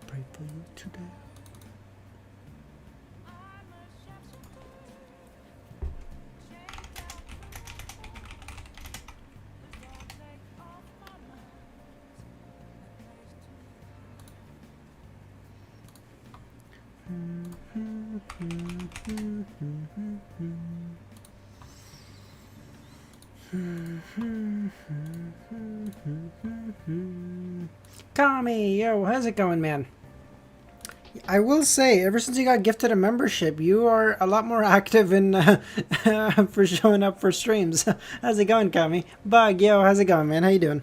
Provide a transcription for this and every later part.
pray for you today. Tommy, yo, how's it going, man? I will say, ever since you got gifted a membership, you are a lot more active in for showing up for streams. How's it going, Kami? Bug, yo, how's it going, man? How you doing?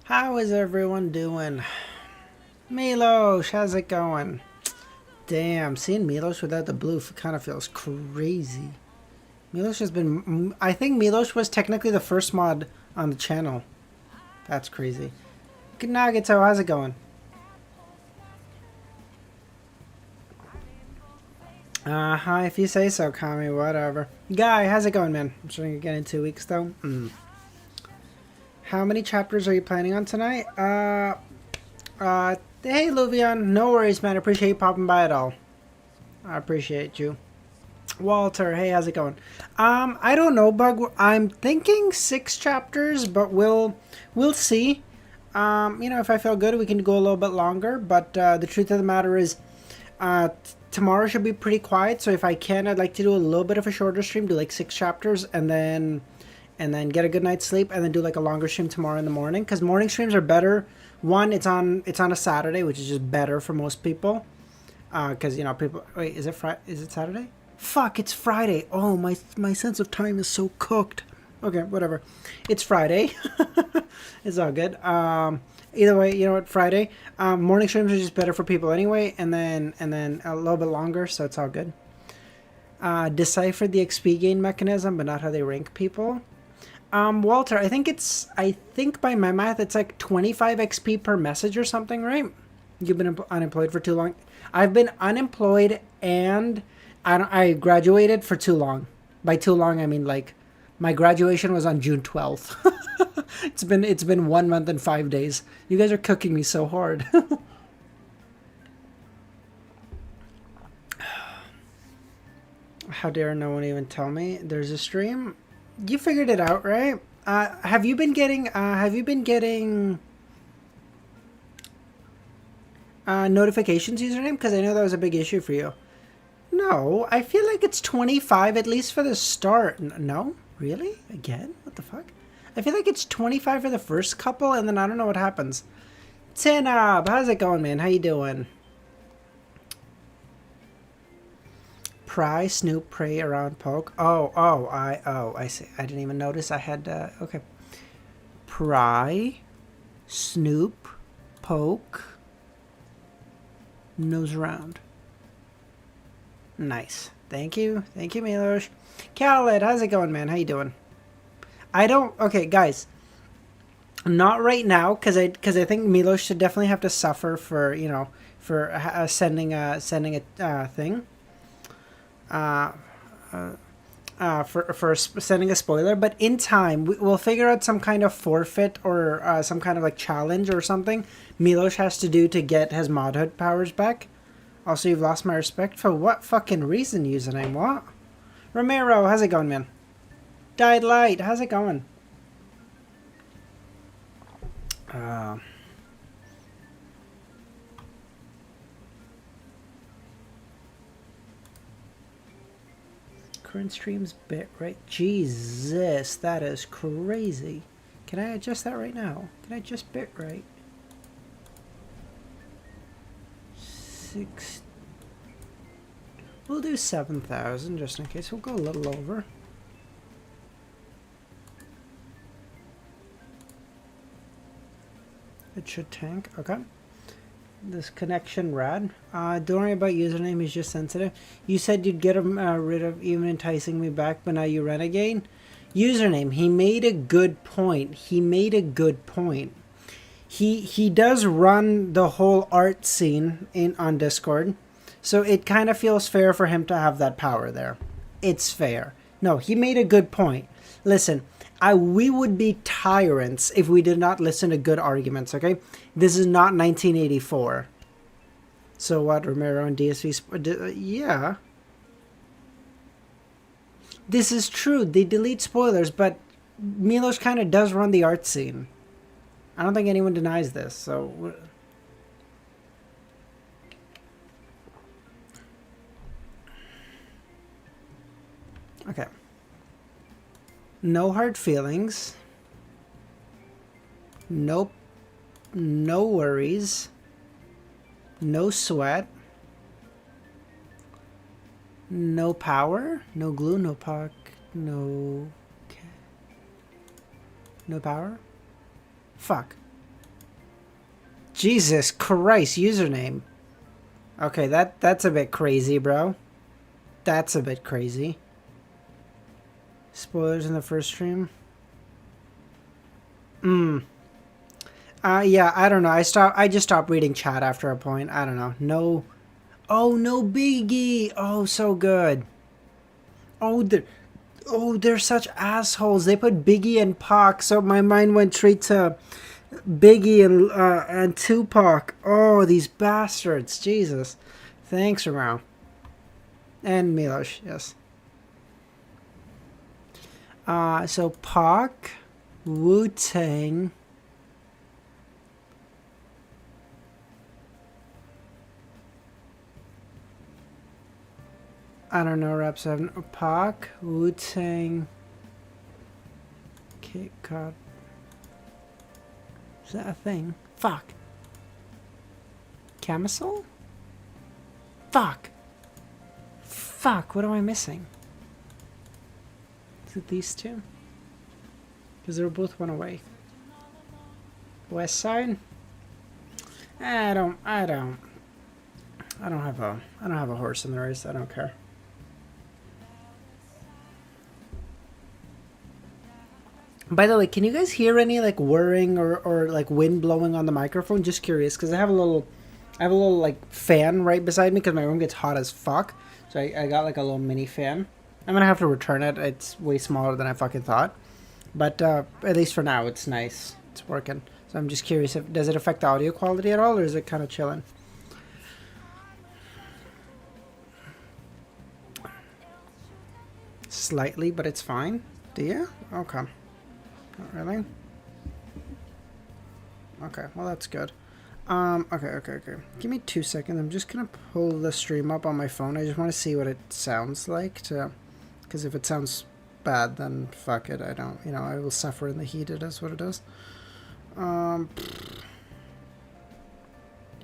How is everyone doing? Milos, how's it going? Damn, seeing Milos without the blue kind of feels crazy. Milos has been... I think Milos was technically the first mod on the channel. That's crazy. Good Nagato, how's it going? Hi, if you say so, Kami, whatever. Guy, how's it going, man? I'm starting to get in 2 weeks, though. How many chapters are you planning on tonight? Hey, Luvian. No worries, man. I appreciate you popping by at all. I appreciate you. Walter, hey, how's it going? I don't know, Bug. I'm thinking 6 chapters, but we'll see. You know, if I feel good, we can go a little bit longer. But the truth of the matter is, tomorrow should be pretty quiet. So if I can, I'd like to do a little bit of a shorter stream, do like 6 chapters, and then get a good night's sleep, and then do like a longer stream tomorrow in the morning. Because morning streams are better. One, it's on a Saturday, which is just better for most people. Because you know, people. Wait, is it Saturday? Fuck, it's Friday. Oh, my sense of time is so cooked. Okay, whatever. It's Friday. It's all good. Either way, you know what? Friday. Morning streams are just better for people anyway, and then a little bit longer, so it's all good. Deciphered the XP gain mechanism, but not how they rank people. Walter, I think by my math, it's like 25 XP per message or something, right? You've been unemployed for too long. I've been unemployed and I graduated for too long. By too long, I mean like my graduation was on June 12th. It's been 1 month and 5 days. You guys are cooking me so hard. How dare no one even tell me there's a stream? You figured it out, right? Have you been getting notifications username? Because I know that was a big issue for you. No, I feel like it's 25 at least for the start. No? Really? Again? What the fuck? I feel like it's 25 for the first couple, and then I don't know what happens. Tinab, how's it going, man? How you doing? Pry, snoop, pray around, poke. I see. I didn't even notice I had, okay. Pry, snoop, poke, nose around. Nice. Thank you. Thank you, Milos. Khaled, how's it going, man? How you doing? Okay, guys. Not right now, because I think Milos should definitely have to suffer for, you know, for sending a thing. For sending a spoiler, but in time we'll figure out some kind of forfeit or some kind of like challenge or something Milos has to do to get his modhood powers back. Also, you've lost my respect for what fucking reason, username? What? Romero, how's it going, man? Died Light, how's it going? Current streams bit right. Jesus, that is crazy. Can I adjust that right now? Can I just bit right? 6. We'll do 7,000 just in case. We'll go a little over. It should tank. Okay. This connection rad. Don't worry about username. He's just sensitive. You said you'd get him rid of even enticing me back, but now you renegade. Username. He made a good point. He does run the whole art scene on Discord. So it kind of feels fair for him to have that power there. It's fair. No, he made a good point. Listen, we would be tyrants if we did not listen to good arguments, okay? This is not 1984. So what, Romero and DSV... yeah. This is true. They delete spoilers, but Milos kind of does run the art scene. I don't think anyone denies this, so... okay. No hard feelings. Nope. No worries. No sweat. No power. No glue. No puck. No... no power? Fuck. Jesus Christ, username. Okay, that's a bit crazy, bro. That's a bit crazy. Spoilers in the first stream. Yeah, I don't know. I just stopped reading chat after a point. I don't know. No. Oh, no Biggie. Oh, so good. Oh, they're such assholes. They put Biggie and Pac, so my mind went straight to Biggie and Tupac. Oh, these bastards. Jesus. Thanks, Romero. And Milos, yes. So Pac, Wu-Tang. I don't know, Rap 7. Pac, Wu-Tang. Kit Kat. Is that a thing? Fuck. Camisole? Fuck. Fuck, what am I missing? Is it these two? Because they both went away. West Side? I don't have a horse in the race. I don't care. By the way, can you guys hear any like whirring or like wind blowing on the microphone? Just curious, because I have a little like fan right beside me because my room gets hot as fuck. So I got like a little mini fan. I'm gonna have to return it. It's way smaller than I fucking thought. But at least for now, it's nice. It's working. So I'm just curious, does it affect the audio quality at all, or is it kind of chilling? Slightly, but it's fine. Do you? Okay. Not really? Okay, well that's good. Okay. Give me 2 seconds. I'm just gonna pull the stream up on my phone. I just want to see what it sounds like because if it sounds bad, then fuck it. I don't, I will suffer in the heat. It is what it is. Give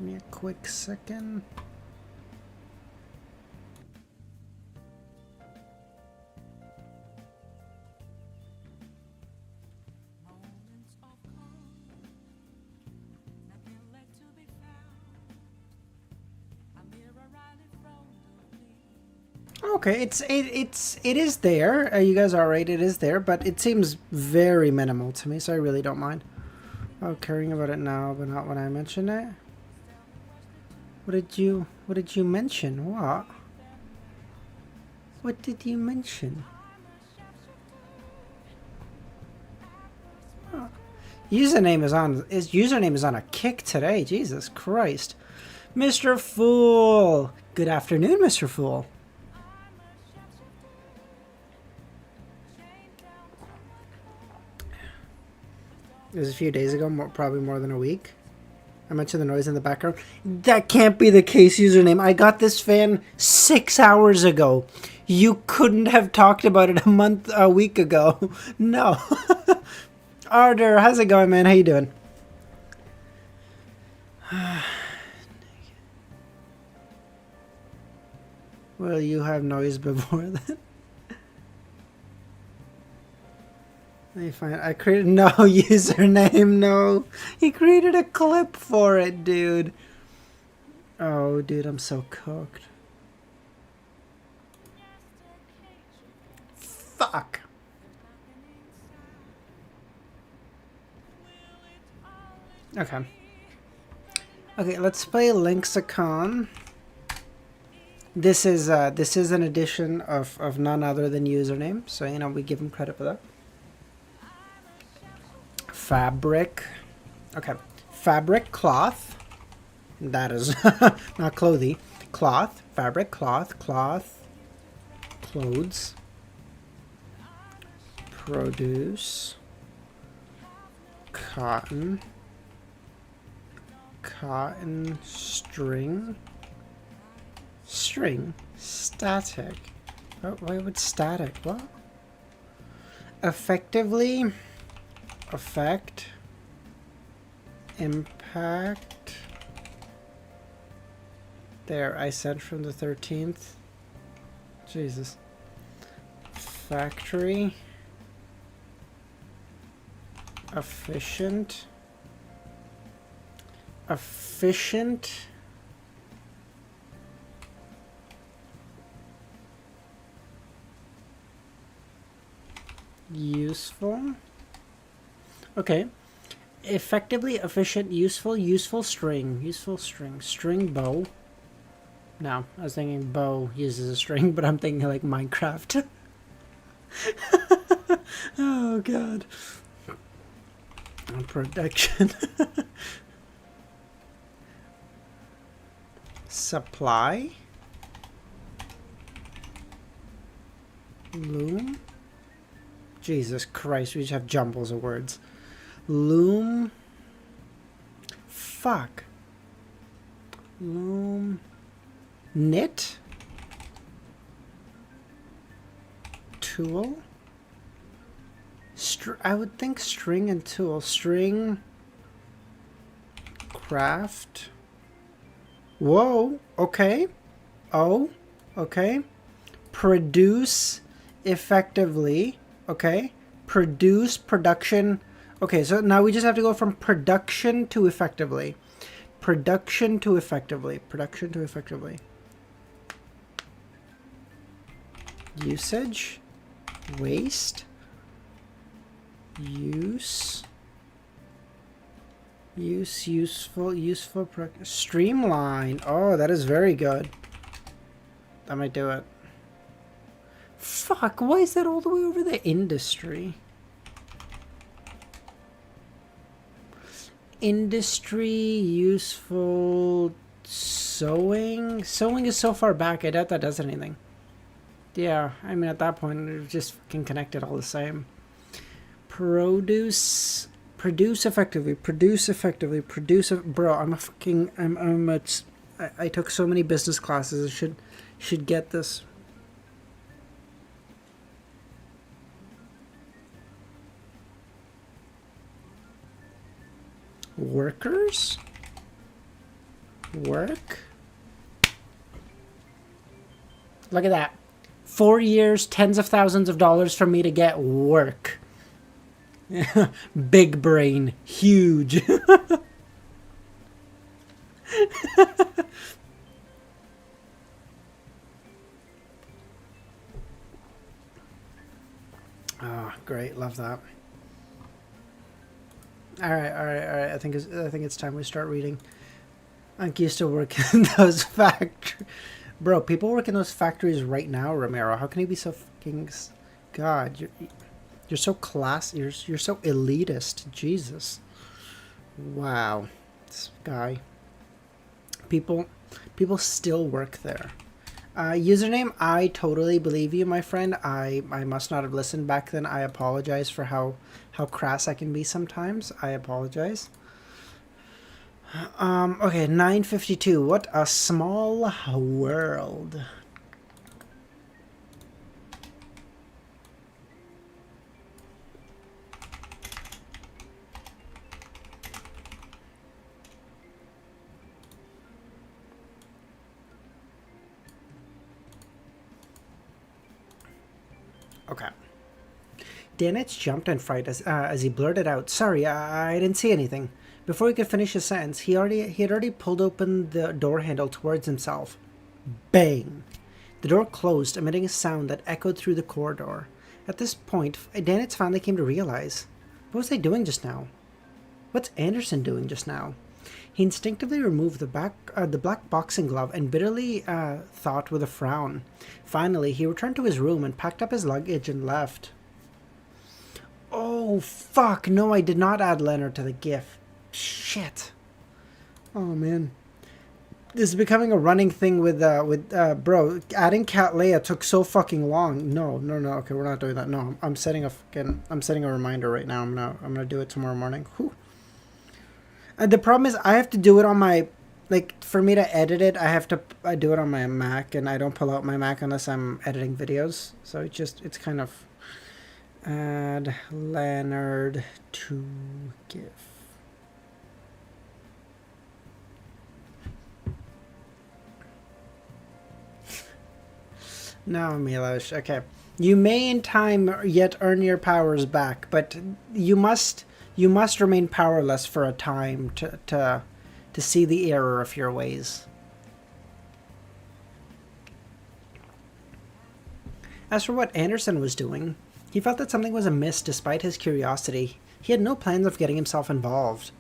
me a quick second. Okay, it is there. You guys are right. It is there, but it seems very minimal to me, so I really don't mind. Oh, caring about it now, but not when I mention it. What did you mention? What? What did you mention? Oh. Username is on a kick today. Jesus Christ, Mr. Fool. Good afternoon, Mr. Fool. It was a few days ago, probably more than a week. I mentioned the noise in the background. That can't be the case, username. I got this fan 6 hours ago. You couldn't have talked about it a week ago. No. Arthur, how's it going, man? How you doing? Well, you have noise before that. I created no username. No, he created a clip for it, dude. Oh, dude, I'm so cooked. Fuck. Okay. Okay, let's play Lexicon. This is an addition of none other than username, so you know we give him credit for that. Fabric, okay, fabric cloth. That is not clothy. Cloth, fabric, cloth, cloth, clothes. Produce, cotton, cotton, string, string, static. Oh, why would static? What? Effectively, effect, impact. There, I said from the 13th. Jesus. Factory. Efficient. Efficient. Useful. Okay. Effectively, efficient, useful, useful string. Useful string. String bow. No, I was thinking bow uses a string, but I'm thinking like Minecraft. Oh, God. Production. Supply. Loom. Jesus Christ, we just have jumbles of words. Loom. Fuck. Loom. Knit. Tool. I would think string and tool. String. Craft. Whoa. Okay. Oh. Okay. Produce effectively. Okay. Produce, production. Okay, so now we just have to go from production to effectively. Production to effectively. Production to effectively. Usage. Waste. Use. Use, useful. Streamline. Oh, that is very good. That might do it. Fuck, why is that all the way over there? Industry. Industry, useful, sewing. Sewing is so far back, I doubt that does anything. Yeah, I mean, at that point, it's just fucking connected all the same. Produce. Produce effectively. Produce effectively. Bro, I'm a fucking... I took so many business classes. I should get this. Workers? Work? Look at that. 4 years, tens of thousands of dollars for me to get work. Big brain. Huge. Oh, great. Love that. All right. I think it's time we start reading. I'm used to work in those factories. Bro, people work in those factories right now, Romero. How can you be so fucking... God, you're so class... You're so elitist. Jesus. Wow. This guy. People still work there. Username, I totally believe you, my friend. I must not have listened back then. I apologize for how crass I can be sometimes. I apologize. Okay, 9:52. What a small world. Okay. Danitz jumped in fright as he blurted out, "Sorry, I didn't see anything." Before he could finish his sentence, he had already pulled open the door handle towards himself. Bang! The door closed, emitting a sound that echoed through the corridor. At this point, Danitz finally came to realize, what was they doing just now? What's Anderson doing just now? He instinctively removed the black boxing glove and bitterly thought with a frown. Finally, he returned to his room and packed up his luggage and left. Oh, fuck. No, I did not add Leonard to the GIF. Shit. Oh, man. This is becoming a running thing with bro, adding Cat Leia took so fucking long. No. Okay, we're not doing that. No, I'm setting a reminder right now. I'm gonna do it tomorrow morning. Whew. The problem is I have to do it on my, like, for me to edit it, I do it on my Mac, and I don't pull out my Mac unless I'm editing videos. So it's kind of add Leonard to GIF. No, Milosh. Okay. You may in time yet earn your powers back, but you must remain powerless for a time to see the error of your ways. As for what Anderson was doing, he felt that something was amiss despite his curiosity. He had no plans of getting himself involved.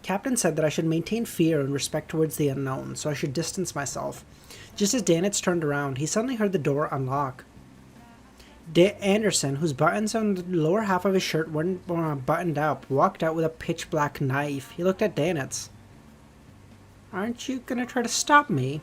Captain said that I should maintain fear and respect towards the unknown, so I should distance myself. Just as Danitz turned around, he suddenly heard the door unlock. Anderson, whose buttons on the lower half of his shirt weren't buttoned up, walked out with a pitch-black knife. He looked at Danitz. Aren't you gonna try to stop me?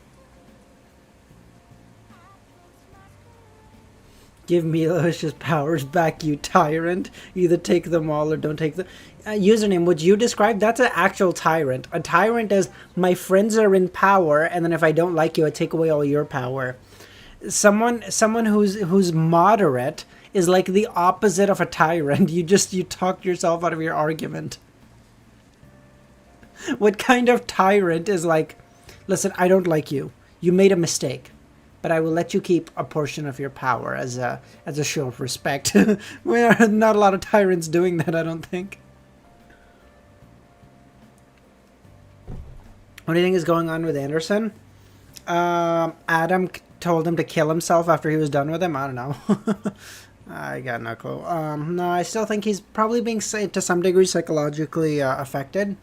Give Milosh's powers back, you tyrant. Either take them all or don't take them. Username, would you describe? That's an actual tyrant. A tyrant is, my friends are in power, and then if I don't like you, I take away all your power. Someone who's moderate is like the opposite of a tyrant. You talked yourself out of your argument. What kind of tyrant is like, listen, I don't like you. You made a mistake, but I will let you keep a portion of your power as a show of respect. There are not a lot of tyrants doing that, I don't think. What do you think is going on with Anderson? Adam told him to kill himself after he was done with him. I don't know. I got no clue. No, I still think he's probably being, to some degree, psychologically affected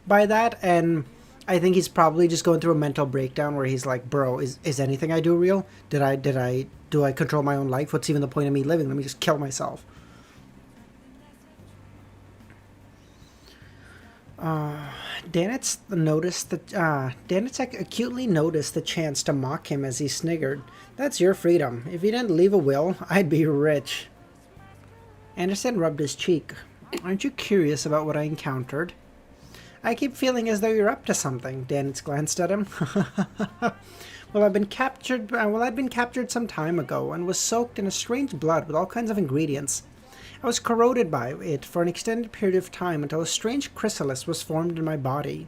by that, and I think he's probably just going through a mental breakdown where he's like, bro, is anything I do real? Do I control my own life? What's even the point of me living? Let me just kill myself. Danitz acutely noticed the chance to mock him as he sniggered. That's your freedom. If you didn't leave a will, I'd be rich. Anderson rubbed his cheek. Aren't you curious about what I encountered? I keep feeling as though you're up to something. Danitz glanced at him. Well, I'd been captured some time ago and was soaked in a strange blood with all kinds of ingredients. I was corroded by it for an extended period of time until a strange chrysalis was formed in my body.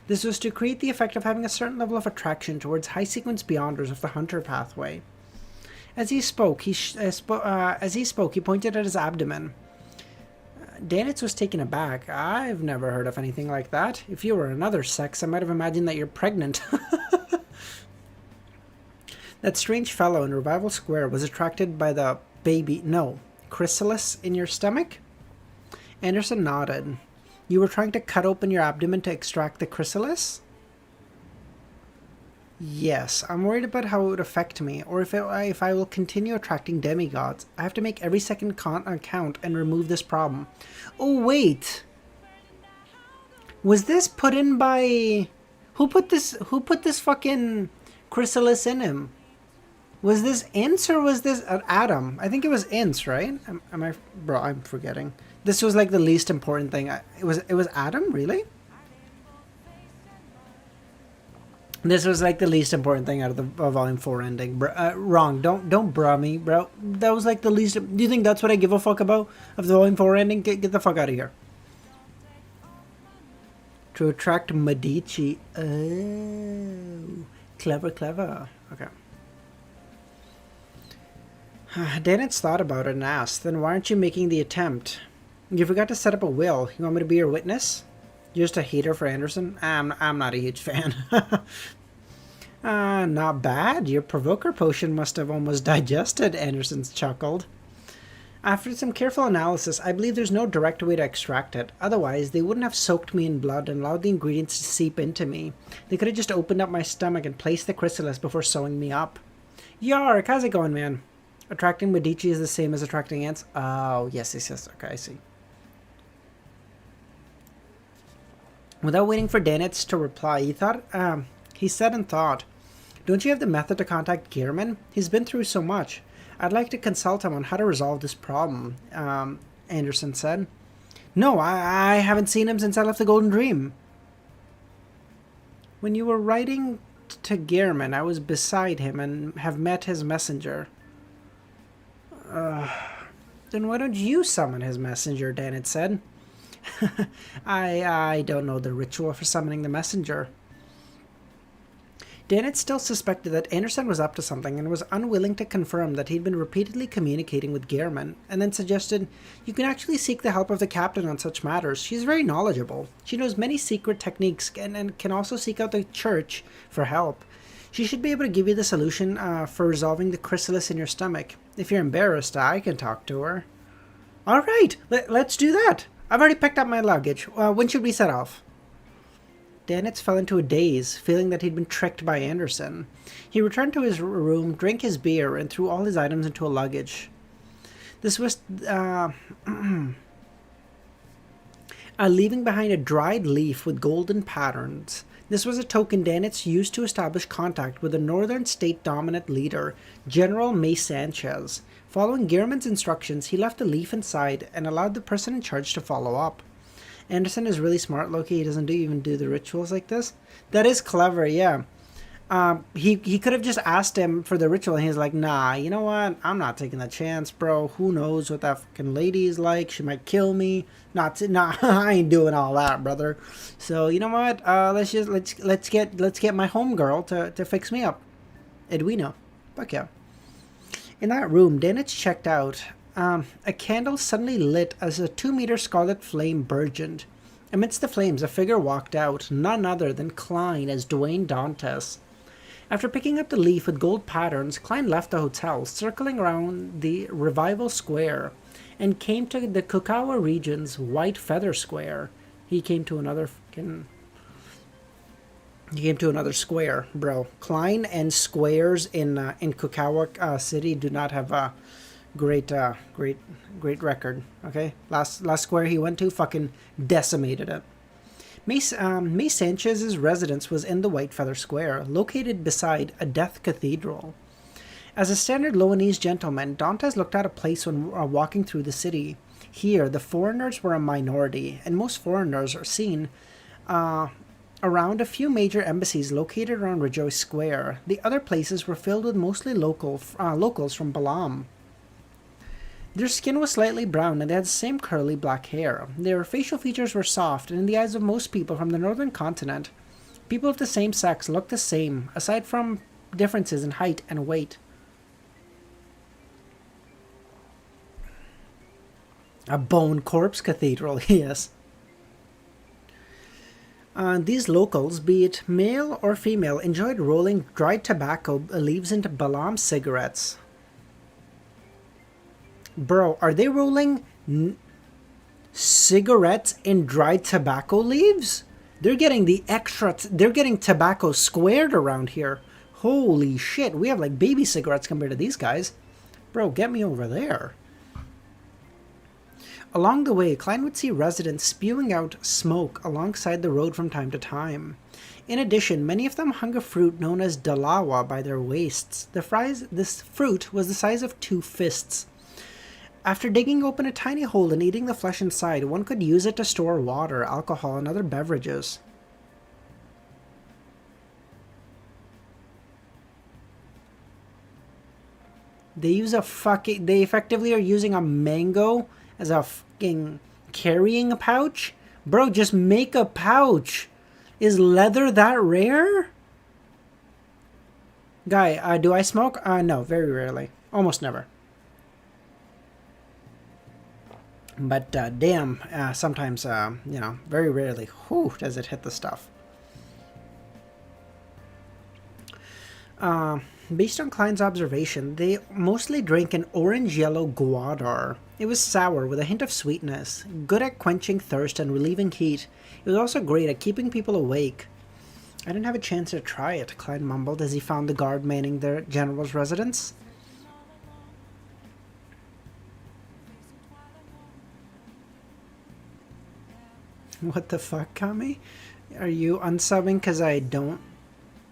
This was to create the effect of having a certain level of attraction towards high-sequence beyonders of the hunter pathway. As he spoke, he pointed at his abdomen. Danitz was taken aback. I've never heard of anything like that. If you were another sex, I might have imagined that you're pregnant. That strange fellow in Revival Square was attracted by the chrysalis in your stomach? Anderson nodded. You were trying to cut open your abdomen to extract the chrysalis? Yes, I'm worried about how it would affect me, or if I will continue attracting demigods. I have to make every second count and remove this problem. Oh, wait! Was this put in by... Who put this fucking chrysalis in him? Was this Ince or was this Adam? I think it was Ince, right? Bro, I'm forgetting. This was like the least important thing. It was Adam, really? This was like the least important thing out of the Volume 4 ending. Wrong. Don't bra me, bro. That was like the least... Do you think that's what I give a fuck about of the Volume 4 ending? Get the fuck out of here. To attract Medici. Oh. Clever. Okay. Danitz thought about it and asked, then why aren't you making the attempt? You forgot to set up a will. You want me to be your witness? You're just a hater for Anderson? I'm not a huge fan. Not bad. Your provoker potion must have almost digested, Anderson chuckled. After some careful analysis, I believe there's no direct way to extract it. Otherwise, they wouldn't have soaked me in blood and allowed the ingredients to seep into me. They could have just opened up my stomach and placed the chrysalis before sewing me up. Yark, how's it going, man? Attracting Medici is the same as attracting ants? Oh, yes. Okay, I see. Without waiting for Danitz to reply, he said and thought, "Don't you have the method to contact Gearman? He's been through so much. I'd like to consult him on how to resolve this problem," Anderson said. "No, I haven't seen him since I left the Golden Dream." "When you were writing to Gearman, I was beside him and have met his messenger." Then why don't you summon his messenger?" Danitz said. I don't know the ritual for summoning the messenger." Danitz still suspected that Anderson was up to something and was unwilling to confirm that he'd been repeatedly communicating with Gearman, and then suggested, "You can actually seek the help of the captain on such matters. She's very knowledgeable. She knows many secret techniques and can also seek out the church for help. She should be able to give you the solution for resolving the chrysalis in your stomach. If you're embarrassed, I can talk to her." "All right, let's do that. I've already picked up my luggage. When should we set off?" Danitz fell into a daze, feeling that he'd been tricked by Anderson. He returned to his room, drank his beer, and threw all his items into a luggage. This was leaving behind a dried leaf with golden patterns. This was a token Danitz used to establish contact with the northern state dominant leader, General Sanchez. Following Gearman's instructions, he left the leaf inside and allowed the person in charge to follow up. Anderson is really smart, Loki. He doesn't even do the rituals like this. That is clever, yeah. He could have just asked him for the ritual, and he's like, "Nah, you know what? I'm not taking the chance, bro. Who knows what that fucking lady is like? She might kill me. I ain't doing all that, brother. So you know what? Let's get my homegirl to fix me up, Edwina. Fuck yeah." In that room, Danitz checked out. A candle suddenly lit as a 2-meter scarlet flame burgeoned. Amidst the flames, a figure walked out, none other than Klein as Dwayne Dantes. After picking up the leaf with gold patterns, Klein left the hotel, circling around the Revival Square, and came to the Kukawa region's White Feather Square. He came to another square, bro. Klein and squares in Kukawa City do not have a great record. Okay, last square he went to fucking decimated it. May Sanchez's residence was in the White Feather Square, located beside a death cathedral. As a standard Loanese gentleman, Dantes looked out of place when walking through the city. Here, the foreigners were a minority, and most foreigners are seen around a few major embassies located around Rejoice Square. The other places were filled with mostly locals from Balam. Their skin was slightly brown and they had the same curly black hair. Their facial features were soft, and in the eyes of most people from the northern continent, people of the same sex looked the same, aside from differences in height and weight. A bone corpse cathedral, yes. These locals, be it male or female, enjoyed rolling dried tobacco leaves into Balam cigarettes. Bro, are they rolling cigarettes in dried tobacco leaves? They're getting they're getting tobacco squared around here. Holy shit, we have like baby cigarettes compared to these guys. Bro, get me over there. Along the way, Klein would see residents spewing out smoke alongside the road from time to time. In addition, many of them hung a fruit known as dalawa by their waists. This fruit was the size of 2 fists. After digging open a tiny hole and eating the flesh inside, one could use it to store water, alcohol, and other beverages. They effectively are using a mango as a fucking carrying pouch? Bro, just make a pouch. Is leather that rare? Guy, do I smoke? No, very rarely. Almost never. But damn, sometimes, very rarely, does it hit the stuff. Based on Klein's observation, they mostly drink an orange-yellow guadar. It was sour with a hint of sweetness, good at quenching thirst and relieving heat. It was also great at keeping people awake. I didn't have a chance to try it, Klein mumbled as he found the guard manning their general's residence. What the fuck, Kami? Are you unsubbing because I don't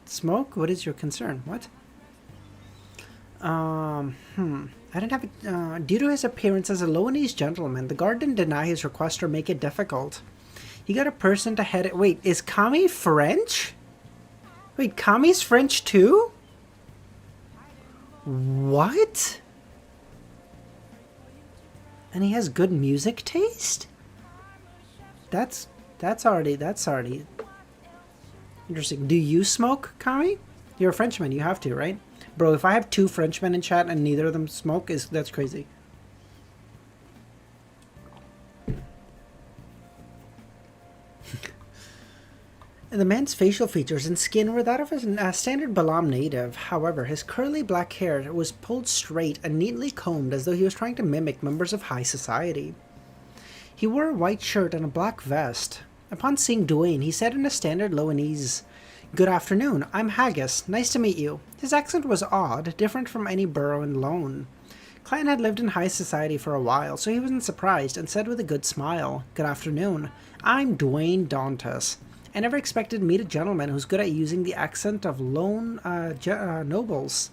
smoke? What is your concern? What? I didn't have it. Due to his appearance as a Loanese gentleman, the guard didn't deny his request or make it difficult. He got a person to head it. Wait, is Kami French? Wait, Kami's French too? What? And he has good music taste? That's already interesting. Do you smoke, Kami? You're a Frenchman, you have to, right? Bro, if I have 2 Frenchmen in chat and neither of them smoke, that's crazy. The man's facial features and skin were that of a standard Balam native. However, his curly black hair was pulled straight and neatly combed as though he was trying to mimic members of high society. He wore a white shirt and a black vest. Upon seeing Duane, he said in a standard Loanese, "Good afternoon, I'm Haggis. Nice to meet you." His accent was odd, different from any burrow in Lone. Klein had lived in high society for a while, so he wasn't surprised and said with a good smile, "Good afternoon. I'm Duane Dantas. I never expected to meet a gentleman who's good at using the accent of lone nobles."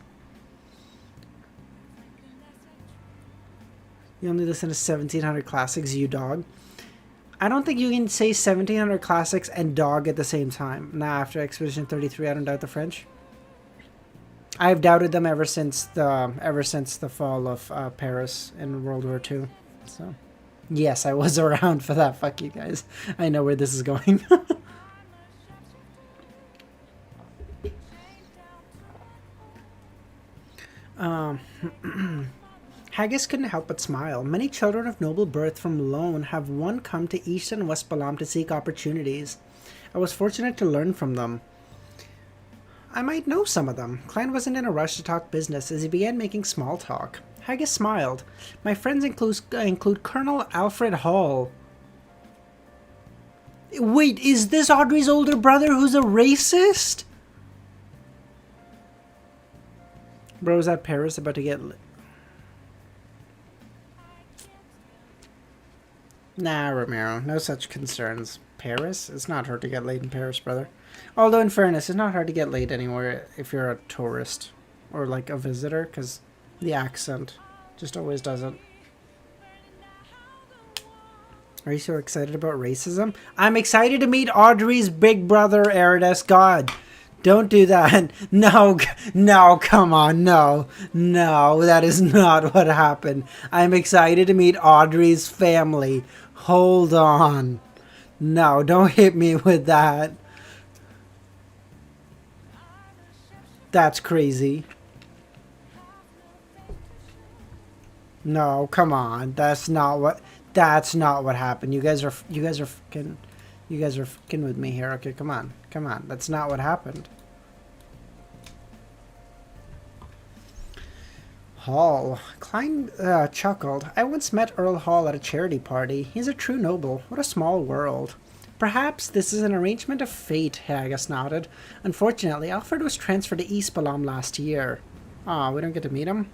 You only listen to 1700 classics, you dog. I don't think you can say 1700 classics and dog at the same time. Nah, after Expedition 33, I don't doubt the French. I've doubted them ever since the fall of Paris in World War II. So, yes, I was around for that. Fuck you guys. I know where this is going. Haggis couldn't help but smile. Many children of noble birth from Lone have one come to East and West Balam to seek opportunities. I was fortunate to learn from them. I might know some of them. Klein wasn't in a rush to talk business as he began making small talk. Haggis smiled. My friends include Colonel Alfred Hall. Wait, is this Audrey's older brother who's a racist? Bro's at Paris about to get... Nah, Romero, no such concerns. Paris? It's not hard to get laid in Paris, brother. Although, in fairness, it's not hard to get laid anywhere if you're a tourist or, like, a visitor, because the accent just always does it. Are you so excited about racism? I'm excited to meet Audrey's big brother, Eridas. God, don't do that. No, come on. No, that is not what happened. I'm excited to meet Audrey's family. Hold on. No, don't hit me with that. That's crazy. No, come on. That's not what happened. You guys are fucking with me here. Okay, come on. That's not what happened. Hall. Klein chuckled. I once met Earl Hall at a charity party. He's a true noble. What a small world. Perhaps this is an arrangement of fate, Haggis nodded. Unfortunately, Alfred was transferred to East Balam last year. Aw, we don't get to meet him?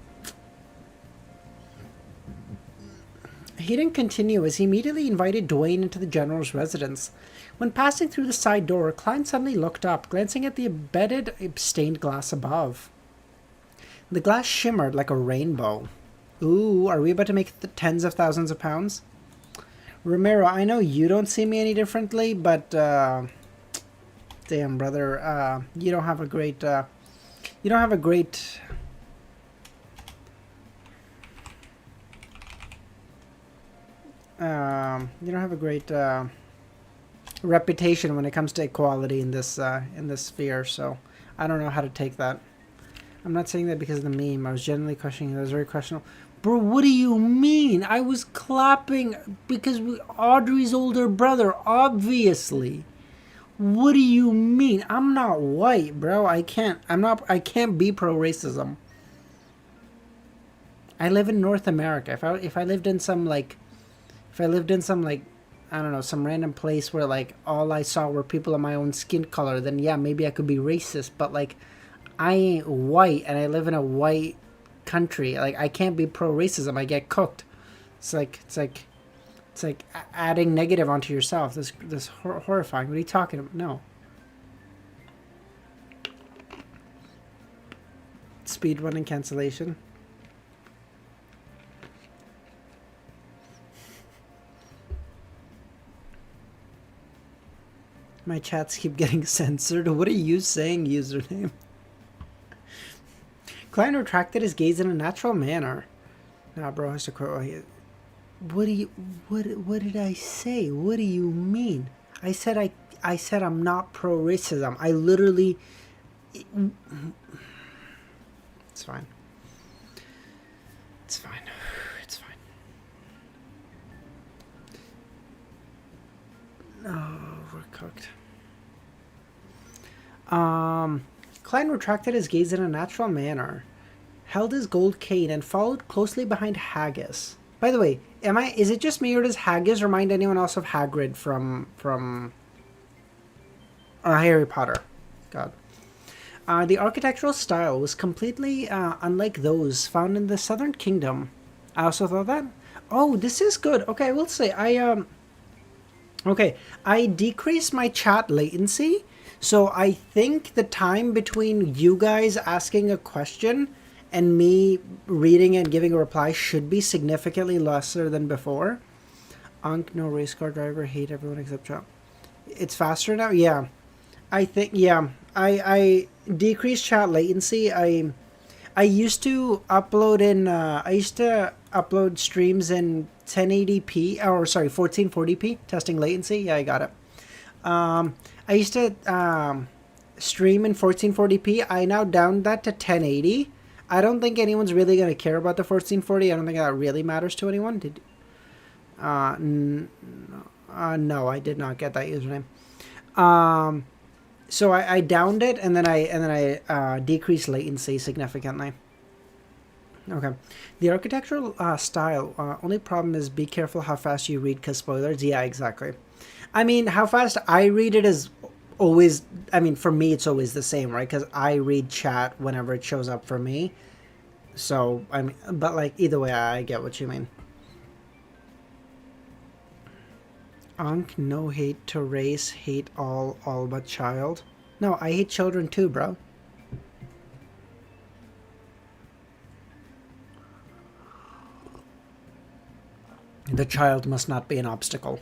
He didn't continue as he immediately invited Duane into the general's residence. When passing through the side door, Klein suddenly looked up, glancing at the embedded stained glass above. The glass shimmered like a rainbow. Ooh, are we about to make the tens of thousands of pounds? Romero, I know you don't see me any differently, but, damn, brother, you don't have a great, reputation when it comes to equality in this sphere, so I don't know how to take that. I'm not saying that because of the meme. I was genuinely questioning it. It was very questionable. Bro, what do you mean? I was clapping because Audrey's older brother, obviously. What do you mean? I'm not white, bro. I can't be pro-racism. I live in North America. If I lived in some like I don't know, some random place where like all I saw were people of my own skin color, then yeah, maybe I could be racist, but like I ain't white and I live in a white country. Like I can't be pro-racism. I get cooked. It's like adding negative onto yourself. This horrifying. What are you talking about? No. Speed run and cancellation. My chats keep getting censored. What are you saying, username? Klein retracted his gaze in a natural manner. Nah, bro, has to quote. What did I say? What do you mean? I said I'm not pro-racism. I literally. It's fine. It's fine. It's fine. Oh, we're cooked. Klein retracted his gaze in a natural manner, held his gold cane, and followed closely behind Haggis. By the way, is it just me or does Haggis remind anyone else of Hagrid from Harry Potter? God. The architectural style was completely unlike those found in the Southern Kingdom. I also thought that. Oh, this is good. Okay, I will say I decreased my chat latency, so I think the time between you guys asking a question and me reading and giving a reply should be significantly lesser than before. Unk, no race car driver, hate everyone except Trump. It's faster now? Yeah. I think, yeah. I decreased chat latency. I used to upload streams in 1080p, or sorry, 1440p, testing latency. Yeah, I got it. I used to stream in 1440p. I now downed that to 1080. I don't think anyone's really going to care about the 1440. I don't think that really matters to anyone. No, I did not get that username. So I downed it and then I decreased latency significantly. Okay. The architectural style, only problem is be careful how fast you read because spoilers. Yeah, exactly. I mean, how fast I read it is always, I mean, for me, it's always the same, right? Because I read chat whenever it shows up for me. So, I mean, but like, either way, I get what you mean. Unk, no hate to race, hate all but child. No, I hate children too, bro. The child must not be an obstacle.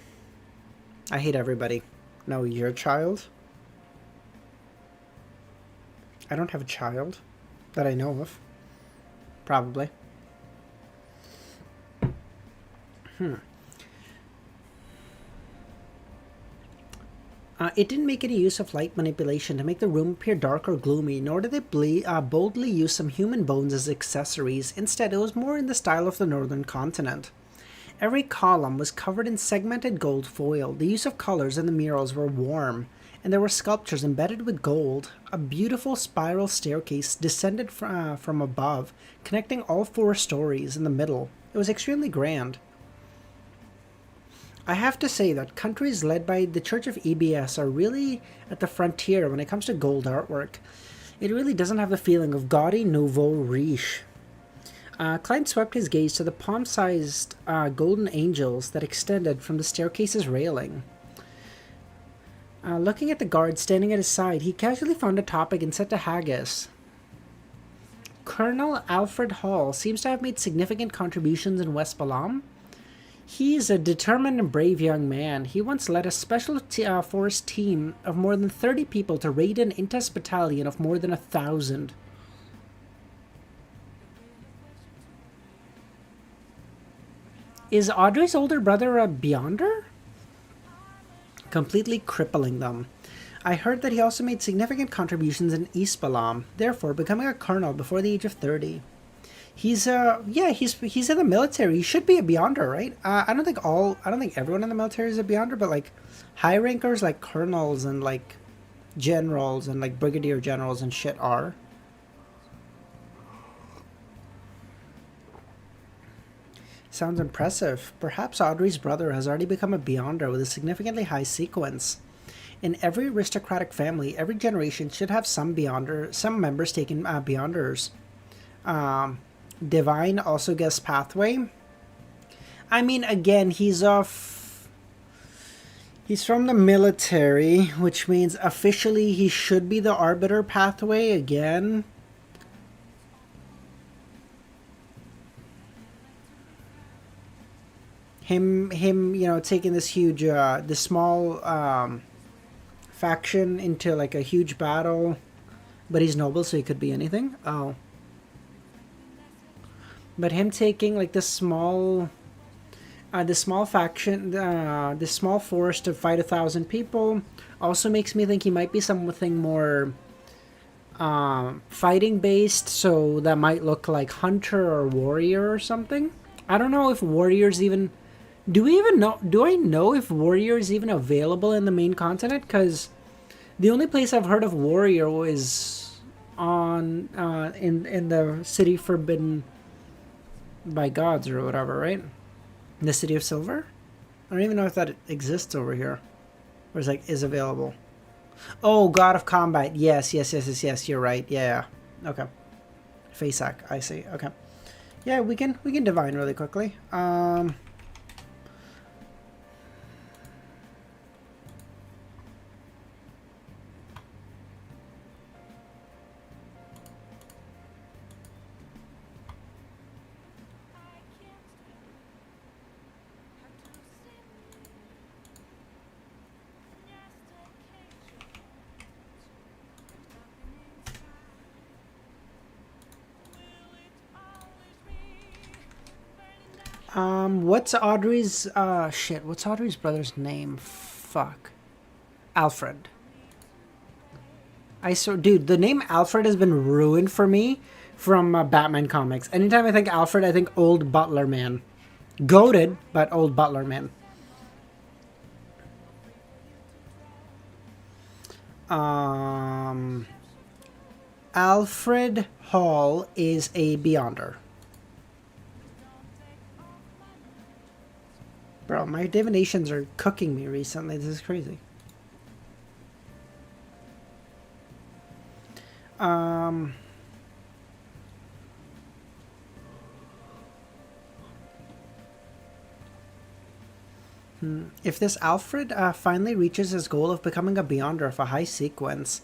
I hate everybody. No, your child? I don't have a child that I know of. Probably. It didn't make any use of light manipulation to make the room appear dark or gloomy, nor did it boldly use some human bones as accessories. Instead, it was more in the style of the northern continent. Every column was covered in segmented gold foil. The use of colors in the murals were warm, and there were sculptures embedded with gold. A beautiful spiral staircase descended from above, connecting all 4 stories in the middle. It was extremely grand. I have to say that countries led by the Church of EBS are really at the frontier when it comes to gold artwork. It really doesn't have the feeling of gaudy nouveau riche. Klein swept his gaze to the palm-sized golden angels that extended from the staircase's railing. Looking at the guard standing at his side, he casually found a topic and said to Haggis, Colonel Alfred Hall seems to have made significant contributions in West Balam. He is a determined and brave young man. He once led a special force team of more than 30 people to raid an Intas battalion of more than 1,000. Is Audrey's older brother a Beyonder? Completely crippling them. I heard that he also made significant contributions in East Balam, therefore becoming a colonel before the age of 30. He's yeah, he's in the military. He should be a Beyonder, right? I don't think everyone in the military is a Beyonder, but like high rankers like colonels and like generals and like brigadier generals and shit are. Sounds impressive. Perhaps Audrey's brother has already become a Beyonder with a significantly high sequence. In every aristocratic family, every generation should have some members taking Beyonders. Um, Divine also gets pathway. I mean, again, he's from the military, which means officially he should be the Arbiter pathway again. Him, taking this huge, this small faction into like a huge battle, but he's noble, so he could be anything. Oh, but him taking like this small faction, this small force to fight 1,000 people, also makes me think he might be something more fighting based. So that might look like hunter or warrior or something. I don't know if warriors even. Do we even know? Do I know if warrior is even available in the main continent? Because the only place I've heard of warrior is on in the city forbidden by gods or whatever, right? In the city of silver. I don't even know if that exists over here, or is available. Oh, god of combat. Yes. You're right. Yeah. Okay. Faceac. I see. Okay. Yeah, we can divine really quickly. What's Audrey's what's Audrey's brother's name? Fuck. Alfred. Dude, the name Alfred has been ruined for me from Batman comics. Anytime I think Alfred, I think old butler man. Goated, but old butler man. Alfred Hall is a Beyonder. Bro, my divinations are cooking me recently. This is crazy. If this Alfred finally reaches his goal of becoming a Beyonder of a high sequence,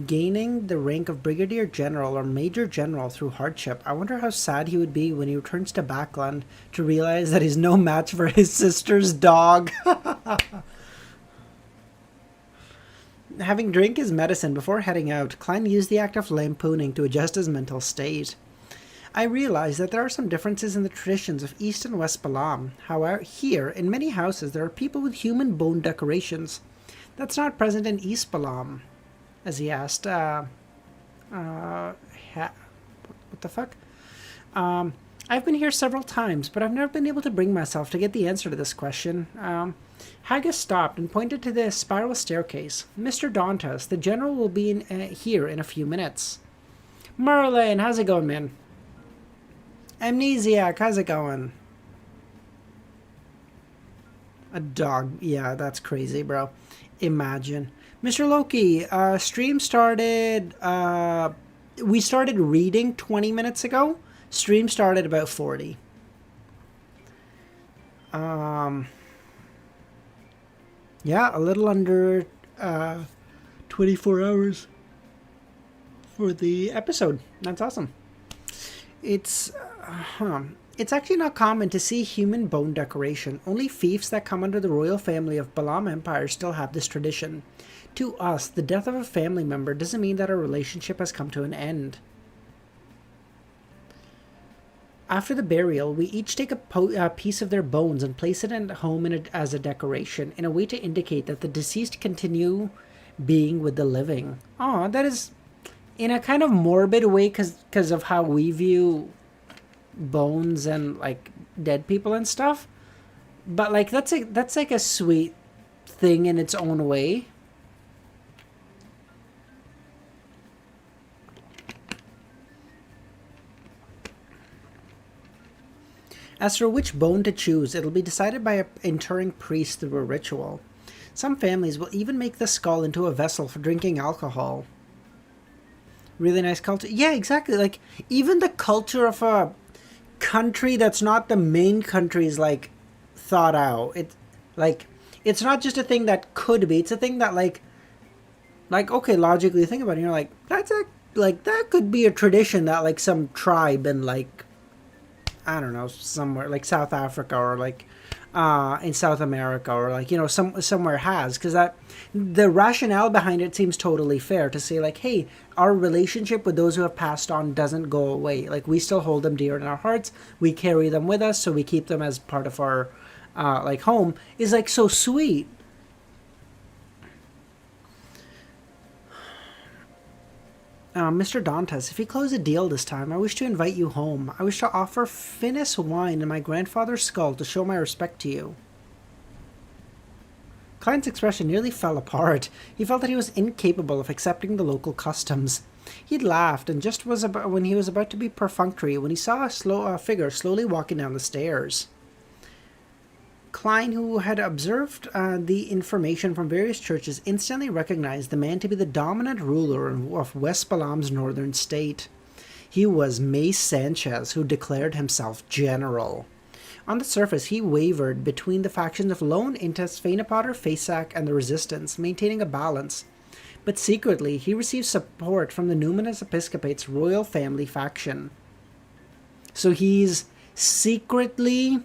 gaining the rank of Brigadier General or Major General through hardship, I wonder how sad he would be when he returns to Backland to realize that he's no match for his sister's dog. Having drank his medicine before heading out, Klein used the act of lampooning to adjust his mental state. I realize that there are some differences in the traditions of East and West Balam. However, here, in many houses, there are people with human bone decorations. That's not present in East Balam. As he asked, what the fuck? I've been here several times, but I've never been able to bring myself to get the answer to this question. Haggis stopped and pointed to the spiral staircase. Mr. Dantas, the general will be here in a few minutes. Merlin, how's it going, man? Amnesiac, how's it going? A dog. Yeah, that's crazy, bro. Imagine. Mr. Loki, stream started... we started reading 20 minutes ago. Stream started about 40. Yeah, a little under 24 hours for the episode. That's awesome. It's actually not common to see human bone decoration. Only fiefs that come under the royal family of Balam Empire still have this tradition. To us, the death of a family member doesn't mean that our relationship has come to an end. After the burial, we each take a piece of their bones and place it at home as a decoration, in a way to indicate that the deceased continue being with the living. Aw, that is in a kind of morbid way because of how we view bones and like dead people and stuff. But like that's like a sweet thing in its own way. As for which bone to choose, it'll be decided by an interring priest through a ritual. Some families will even make the skull into a vessel for drinking alcohol. Really nice culture. Yeah, exactly. Like, even the culture of a country that's not the main country is, like, thought out. It's not just a thing that could be. It's a thing that, okay, logically think about it. You're like, that could be a tradition that, like, some tribe in, like, I don't know, somewhere like South Africa or like in South America or like, you know, somewhere has, because that the rationale behind it seems totally fair to say like, hey, our relationship with those who have passed on doesn't go away. Like, we still hold them dear in our hearts. We carry them with us, so we keep them as part of our like home. Is like so sweet. Mr. Dantes, if you close a deal this time, I wish to invite you home. I wish to offer Finnis wine in my grandfather's skull to show my respect to you. Klein's expression nearly fell apart. He felt that he was incapable of accepting the local customs. He'd laughed, and just when he was about to be perfunctory when he saw a figure slowly walking down the stairs. Klein, who had observed the information from various churches, instantly recognized the man to be the dominant ruler of West Balam's northern state. He was Mace Sanchez, who declared himself general. On the surface, he wavered between the factions of Lone Intes, Feinapotter, Faceac, and the Resistance, maintaining a balance. But secretly, he received support from the Numinous Episcopate's royal family faction. So he's secretly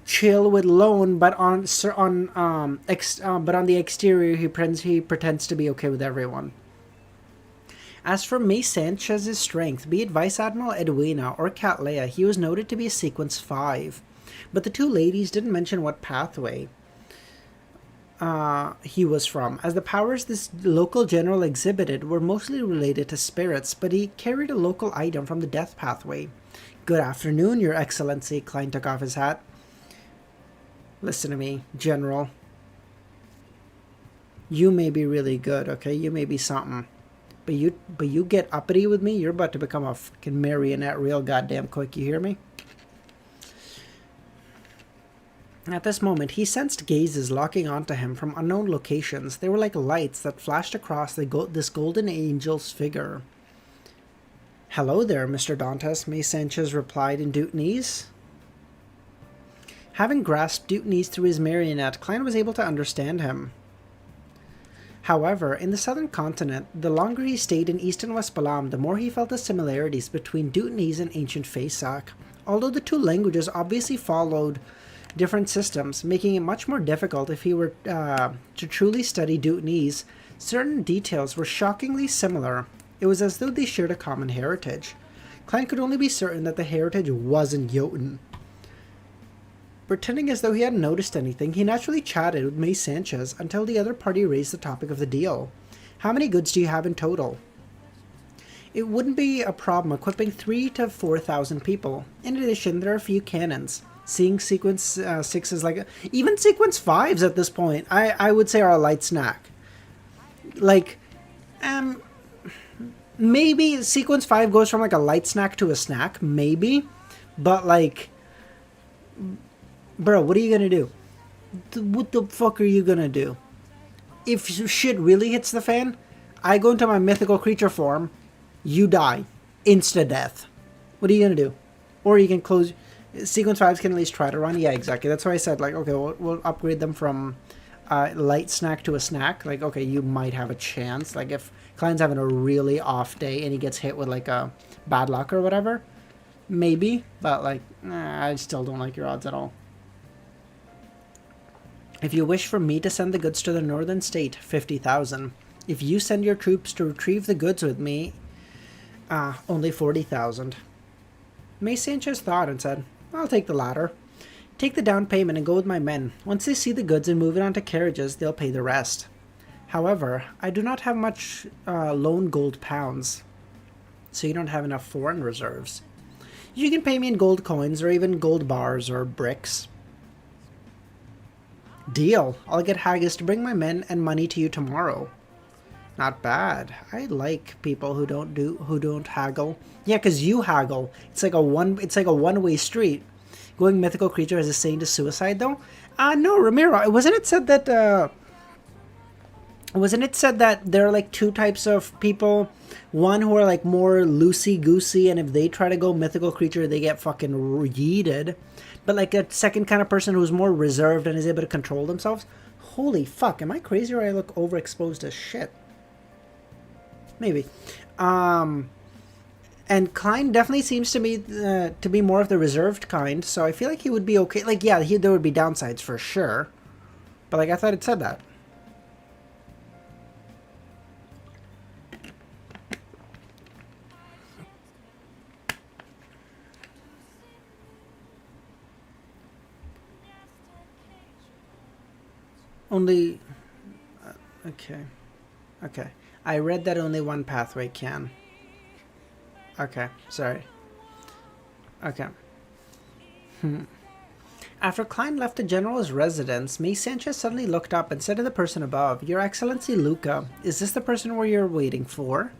chill with Lone, but on the exterior he pretends to be okay with everyone. As for Mace Sanchez's strength, be it Vice Admiral Edwina or Catlea, he was noted to be a Sequence 5, but the two ladies didn't mention what pathway he was from, as the powers this local general exhibited were mostly related to spirits, but he carried a local item from the death pathway. Good afternoon, Your Excellency. Klein took off his hat. Listen to me, General. You may be really good, okay? You may be something. But you get uppity with me, you're about to become a fucking marionette real goddamn quick, you hear me? At this moment, he sensed gazes locking onto him from unknown locations. They were like lights that flashed across this golden angel's figure. Hello there, Mr. Dantes, Mace Sanchez replied in Dutenese. Having grasped Dutenese through his marionette, Klein was able to understand him. However, in the southern continent, the longer he stayed in East and West Balam, the more he felt the similarities between Dutenese and ancient Faceac. Although the two languages obviously followed different systems, making it much more difficult if he were to truly study Dutenese, certain details were shockingly similar. It was as though they shared a common heritage. Klein could only be certain that the heritage wasn't Jotun. Pretending as though he hadn't noticed anything, he naturally chatted with Mace Sanchez until the other party raised the topic of the deal. How many goods do you have in total? It wouldn't be a problem equipping 3,000 to 4,000 people. In addition, there are a few cannons. Seeing Sequence 6 is like... Even Sequence 5s at this point, I would say are a light snack. Like, maybe Sequence 5 goes from like a light snack to a snack, maybe. But like... Bro, what are you gonna do? What the fuck are you gonna do? If shit really hits the fan, I go into my mythical creature form, you die. Insta-death. What are you gonna do? Or you can close... Sequence 5s can at least try to run. Yeah, exactly. That's why I said, like, okay, we'll upgrade them from light snack to a snack. Like, okay, you might have a chance. Like, if Klein's having a really off day and he gets hit with, like, a bad luck or whatever, maybe. But, like, I still don't like your odds at all. If you wish for me to send the goods to the northern state, 50,000. If you send your troops to retrieve the goods with me, only 40,000. Mace Sanchez thought and said, I'll take the latter. Take the down payment and go with my men. Once they see the goods and move it onto carriages, they'll pay the rest. However, I do not have much lone gold pounds, so you don't have enough foreign reserves. You can pay me in gold coins or even gold bars or bricks. Deal. I'll get Haggis to bring my men and money to you tomorrow. Not bad. I like people who don't haggle. Yeah, because you haggle. It's like a one-way street. Going mythical creature is a saying to suicide though? No, Ramiro. Wasn't it said that there are like two types of people? One who are like more loosey-goosey, and if they try to go mythical creature, they get fucking yeeted. But like a second kind of person who's more reserved and is able to control themselves. Holy fuck, am I crazy or I look overexposed as shit? Maybe. And Klein definitely seems to me to be more of the reserved kind, so I feel like he would be okay. Like, yeah, there would be downsides for sure. But like, I thought it said that. Only... okay. Okay. I read that only one pathway can. Okay, sorry. Okay. After Klein left the general's residence, Sanchez suddenly looked up and said to the person above, "Your Excellency Luca, is this the person where you're waiting for?"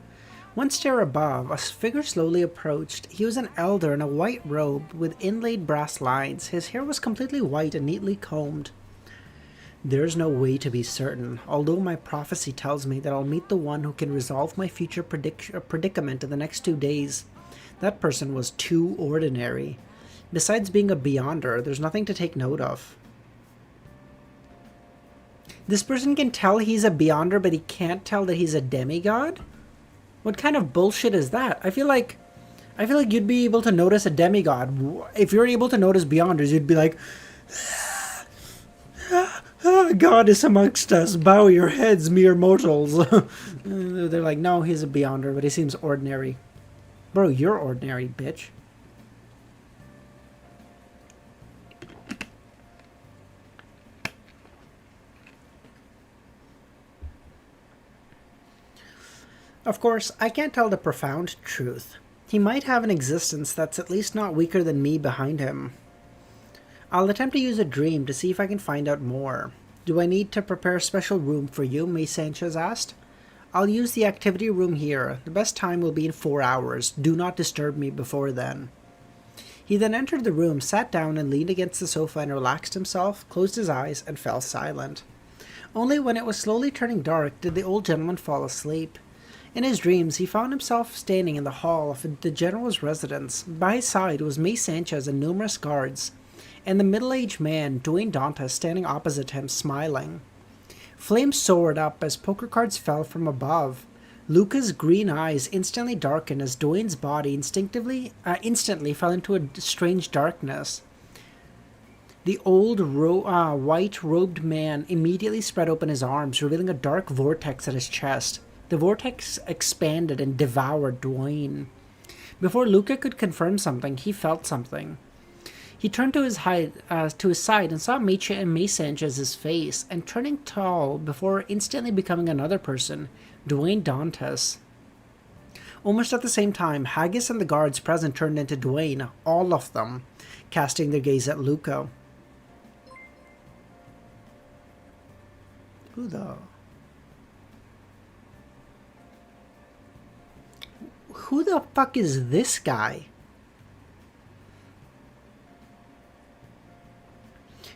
One stair above, a figure slowly approached. He was an elder in a white robe with inlaid brass lines. His hair was completely white and neatly combed. "There's no way to be certain, although my prophecy tells me that I'll meet the one who can resolve my future predicament in the next 2 days. That person was too ordinary. Besides being a beyonder, there's nothing to take note of." This person can tell he's a beyonder, but he can't tell that he's a demigod? What kind of bullshit is that? I feel like you'd be able to notice a demigod. If you're able to notice beyonders, you'd be like... "God is amongst us, bow your heads, mere mortals." They're like, no, he's a beyonder, but he seems ordinary. Bro, you're ordinary, bitch. Of course, I can't tell the profound truth. He might have an existence that's at least not weaker than me behind him. I'll attempt to use a dream to see if I can find out more. Do I need to prepare a special room for you? Sanchez asked. I'll use the activity room here. The best time will be in 4 hours. Do not disturb me before then. He then entered the room, sat down and leaned against the sofa and relaxed himself, closed his eyes, and fell silent. Only when it was slowly turning dark did the old gentleman fall asleep. In his dreams, he found himself standing in the hall of the general's residence. By his side was Sanchez and numerous guards, and the middle-aged man, Dwayne Dantas, standing opposite him, smiling. Flames soared up as poker cards fell from above. Luca's green eyes instantly darkened as Dwayne's body instantly fell into a strange darkness. The old white-robed man immediately spread open his arms, revealing a dark vortex at his chest. The vortex expanded and devoured Dwayne. Before Luca could confirm something, he felt something. He turned to his side and saw Sanchez's face, and turning tall before instantly becoming another person, Dwayne Dantas. Almost at the same time, Haggis and the guards present turned into Dwayne, all of them, casting their gaze at Luca. Who the fuck is this guy?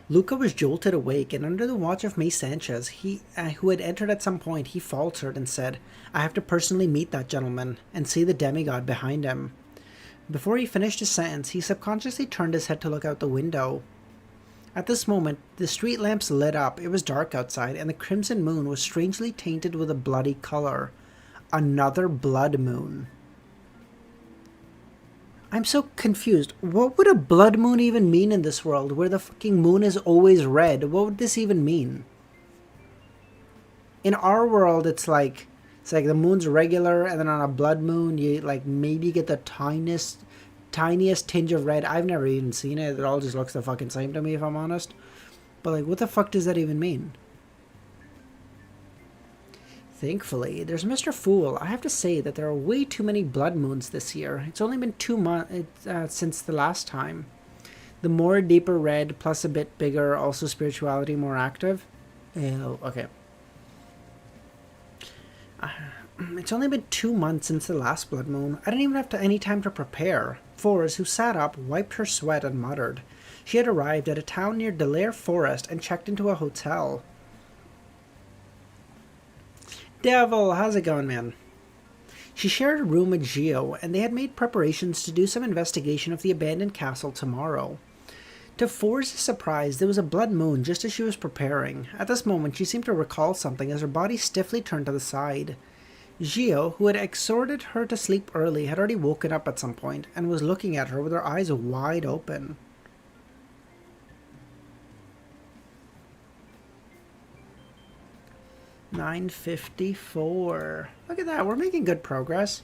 Luca was jolted awake, and under the watch of Sanchez, who had entered at some point, he faltered and said, "I have to personally meet that gentleman and see the demigod behind him." Before he finished his sentence, he subconsciously turned his head to look out the window. At this moment, the street lamps lit up. It was dark outside, and the crimson moon was strangely tainted with a bloody color. Another blood moon. I'm so confused. What would a blood moon even mean in this world, where the fucking moon is always red? What would this even mean? In our world, it's like the moon's regular, and then on a blood moon, you like maybe get the tiniest tinge of red. I've never even seen it. It all just looks the fucking same to me, if I'm honest. But like, what the fuck does that even mean? Thankfully, there's Mr. Fool. I have to say that there are way too many blood moons this year. It's only been 2 months since the last time. The more deeper red, plus a bit bigger, also spirituality more active. Ew, okay. It's only been 2 months since the last blood moon. I didn't even have any time to prepare. Forrest, who sat up, wiped her sweat and muttered. She had arrived at a town near Delaire Forest and checked into a hotel. Devil, how's it going, man? She shared a room with Gio, and they had made preparations to do some investigation of the abandoned castle tomorrow. To Forrest's surprise, there was a blood moon just as she was preparing. At this moment, she seemed to recall something as her body stiffly turned to the side. Gio, who had exhorted her to sleep early, had already woken up at some point and was looking at her with her eyes wide open. $9.54. Look at that, we're making good progress.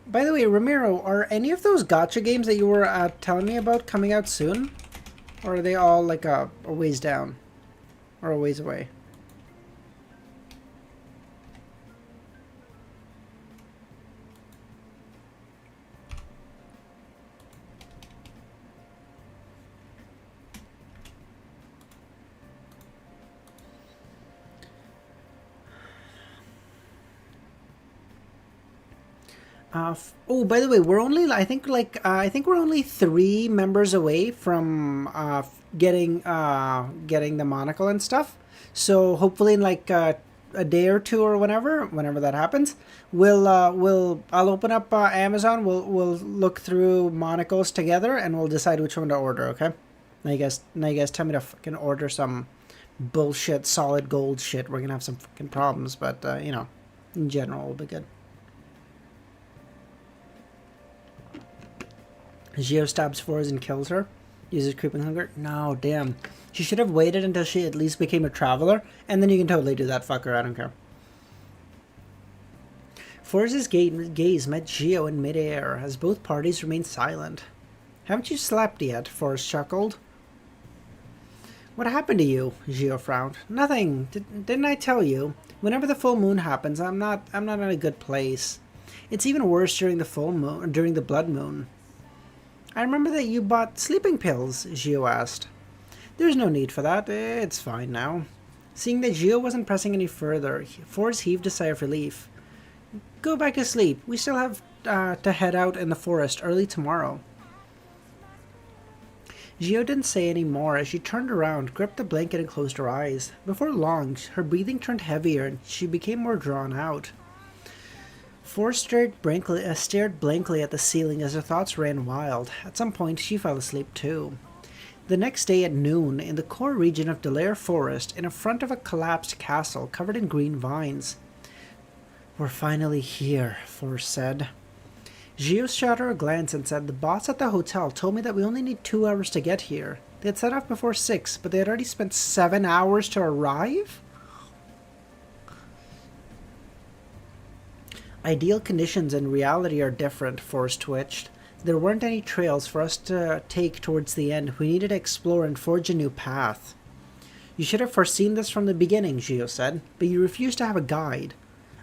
By the way, Ramiro, are any of those gacha games that you were telling me about coming out soon? Or are they all like a ways down? Or a ways away? Oh, by the way, we're only I think we're only 3 members away from getting the monocle and stuff. So hopefully in like a day or two or whenever that happens, I'll open up Amazon. We'll look through monocles together and we'll decide which one to order. Okay. Now you guys tell me to fucking order some bullshit solid gold shit. We're gonna have some fucking problems, but you know, in general, it'll be good. Gio stabs Forrest and kills her. Uses creeping hunger. No, damn. She should have waited until she at least became a traveler, and then you can totally do that, fucker. I don't care. Forrest's gaze met Gio in midair as both parties remained silent. Haven't you slept yet? Forrest chuckled. What happened to you? Gio frowned. Nothing. Didn't I tell you? Whenever the full moon happens, I'm not in a good place. It's even worse during the full moon, during the blood moon. I remember that you bought sleeping pills, Gio asked. There's no need for that. It's fine now. Seeing that Gio wasn't pressing any further, Forrest heaved a sigh of relief. Go back to sleep. We still have to head out in the forest early tomorrow. Gio didn't say any more as she turned around, gripped the blanket and closed her eyes. Before long, her breathing turned heavier and she became more drawn out. Forrest stared blankly at the ceiling as her thoughts ran wild. At some point, she fell asleep too. The next day at noon, in the core region of Delaire Forest, in front of a collapsed castle covered in green vines. We're finally here, Forrest said. Gio shot her a glance and said, the boss at the hotel told me that we only need 2 hours to get here. They had set off before 6, but they had already spent 7 hours to arrive? Ideal conditions and reality are different, Forrest twitched. There weren't any trails for us to take towards the end. We needed to explore and forge a new path. You should have foreseen this from the beginning, Gio said, but you refused to have a guide.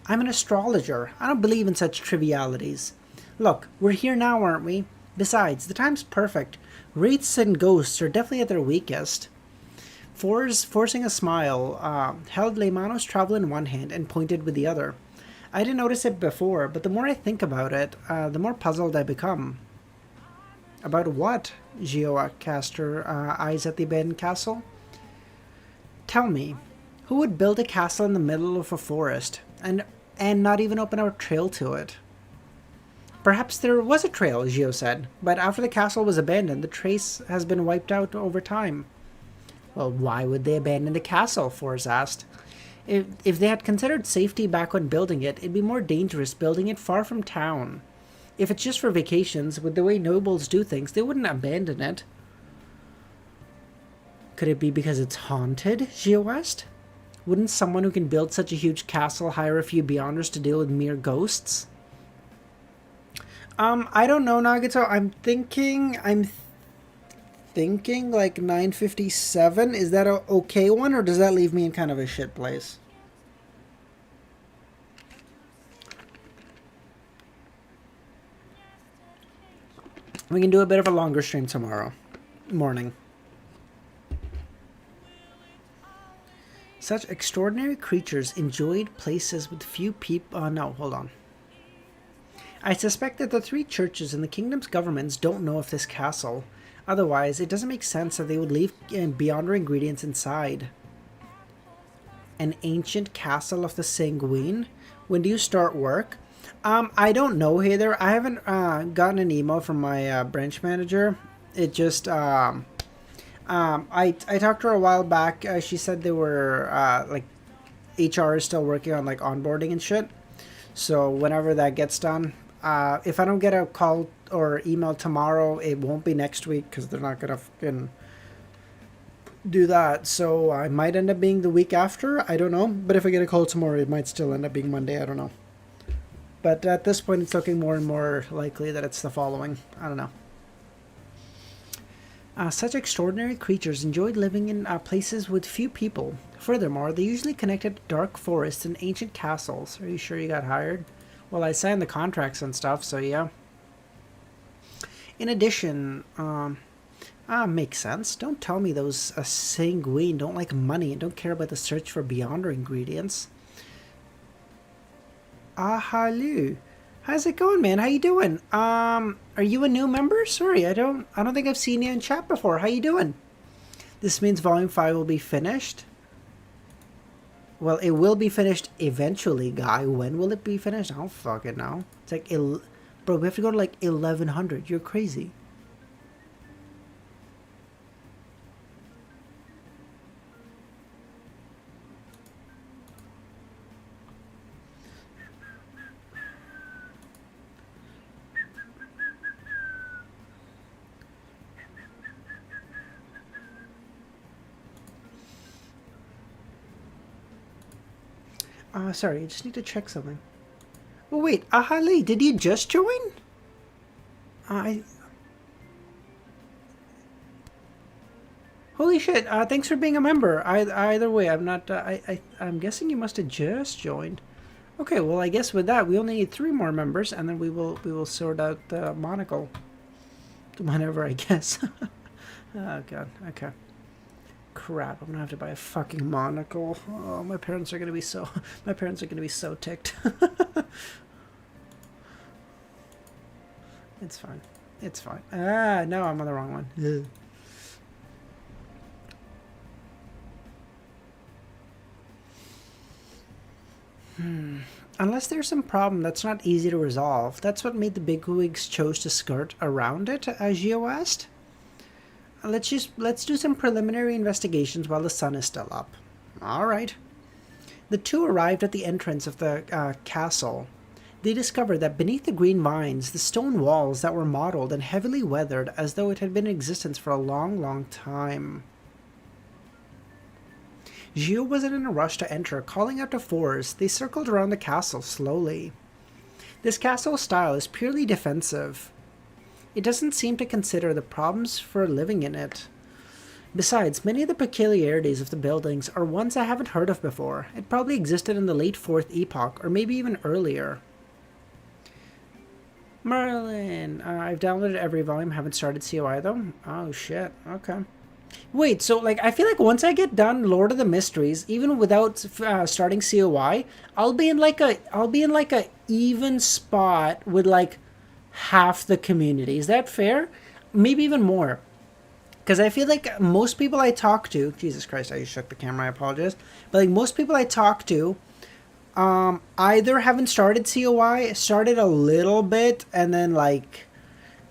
I'm an astrologer. I don't believe in such trivialities. Look, we're here now, aren't we? Besides, the time's perfect. Wraiths and ghosts are definitely at their weakest. Forcing a smile, held Leymano's travel in one hand and pointed with the other. I didn't notice it before, but the more I think about it, the more puzzled I become. About what? Gio cast her eyes at the abandoned castle. Tell me, who would build a castle in the middle of a forest, and not even open a trail to it? Perhaps there was a trail, Gio said, but after the castle was abandoned, the trace has been wiped out over time. Well, why would they abandon the castle? Forrest asked. If they had considered safety back when building it, it'd be more dangerous building it far from town. If it's just for vacations, with the way nobles do things, they wouldn't abandon it. Could it be because it's haunted? Gio asked. Wouldn't someone who can build such a huge castle hire a few beyonders to deal with mere ghosts? I don't know, Nagato. I'm thinking like 957. Is that a okay one, or does that leave me in kind of a shit place? We can do a bit of a longer stream tomorrow morning. Such extraordinary creatures enjoyed places with few people. No, hold on. I suspect that the three churches and the kingdom's governments don't know of this castle. Otherwise, it doesn't make sense that they would leave beyond ingredients inside. An ancient castle of the Sanguine? When do you start work? I don't know, Heather. I haven't gotten an email from my branch manager. It just I talked to her a while back. She said they were like HR is still working on like onboarding and shit. So whenever that gets done, if I don't get a call or email tomorrow, it won't be next week because they're not gonna fucking do that. So I might end up being the week after. I don't know. But if I get a call tomorrow, it might still end up being Monday. I don't know. But at this point, it's looking more and more likely that it's the following. I don't know. Such extraordinary creatures enjoyed living in places with few people. Furthermore, they usually connected dark forests and ancient castles. Are you sure you got hired? Well, I signed the contracts and stuff, so yeah. In addition, makes sense. Don't tell me those sanguine don't like money and don't care about the search for beyonder ingredients. Hello. How's it going, man? How you doing? Are you a new member? Sorry, I don't think I've seen you in chat before. How you doing? This means Volume 5 will be finished. Well, it will be finished eventually, guy. When will it be finished? I don't fucking know. It's like, bro, we have to go to like 1100. You're crazy. Sorry, I just need to check something. Oh, wait, Ahali, did you just join? Holy shit, thanks for being a member. Either way, I'm not, I'm guessing you must have just joined. Okay, well, I guess with that, we only need 3 more members, and then we will sort out the monocle. Whenever, I guess. Oh, God, okay. Crap, I'm gonna have to buy a fucking monocle. Oh, my parents are gonna be so ticked. It's fine. It's fine. No, I'm on the wrong one. Unless there's some problem that's not easy to resolve. That's what made the bigwigs chose to skirt around it, as you asked. Let's do some preliminary investigations while the sun is still up. All right. The two arrived at the entrance of the castle. They discovered that beneath the green vines, the stone walls that were mottled and heavily weathered as though it had been in existence for a long, long time. Gio wasn't in a rush to enter, calling out to fours. They circled around the castle slowly. This castle style is purely defensive. It doesn't seem to consider the problems for living in it. Besides, many of the peculiarities of the buildings are ones I haven't heard of before. It probably existed in the late 4th epoch, or maybe even earlier. Merlin, I've downloaded every volume, haven't started COI though. Oh shit, okay. Wait, so like I feel like once I get done Lord of the Mysteries, even without starting COI, I'll be in like a even spot with like half the community. Is that fair? Maybe even more. Because I feel like most people I talk to... Jesus Christ, I just shook the camera, I apologize. But like most people I talk to either haven't started COI, started a little bit, and then like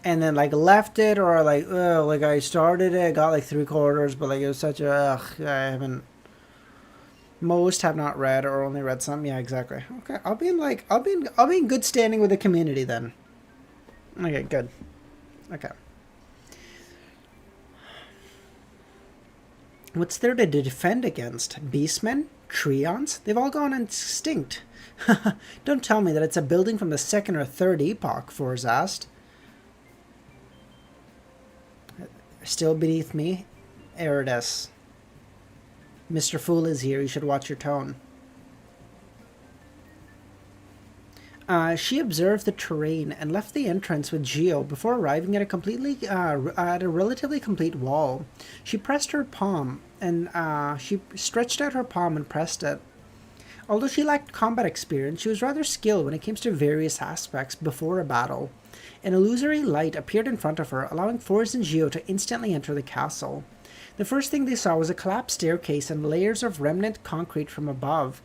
left it, or like I started it, got like 3/4, but like it was such a... I haven't... Most have not read or only read some. Yeah, exactly. Okay, I'll be in good standing with the community then. Okay, good. Okay. What's there to defend against? Beastmen? Treants? They've all gone extinct. Don't tell me that it's a building from the 2nd or 3rd epoch, Forz asked. Still beneath me. Eridas. Mr. Fool is here. You should watch your tone. She observed the terrain and left the entrance with Geo before arriving at a relatively complete wall. She pressed her palm and she stretched out her palm and pressed it. Although she lacked combat experience, she was rather skilled when it came to various aspects before a battle. An illusory light appeared in front of her, allowing Forrest and Geo to instantly enter the castle. The first thing they saw was a collapsed staircase and layers of remnant concrete from above.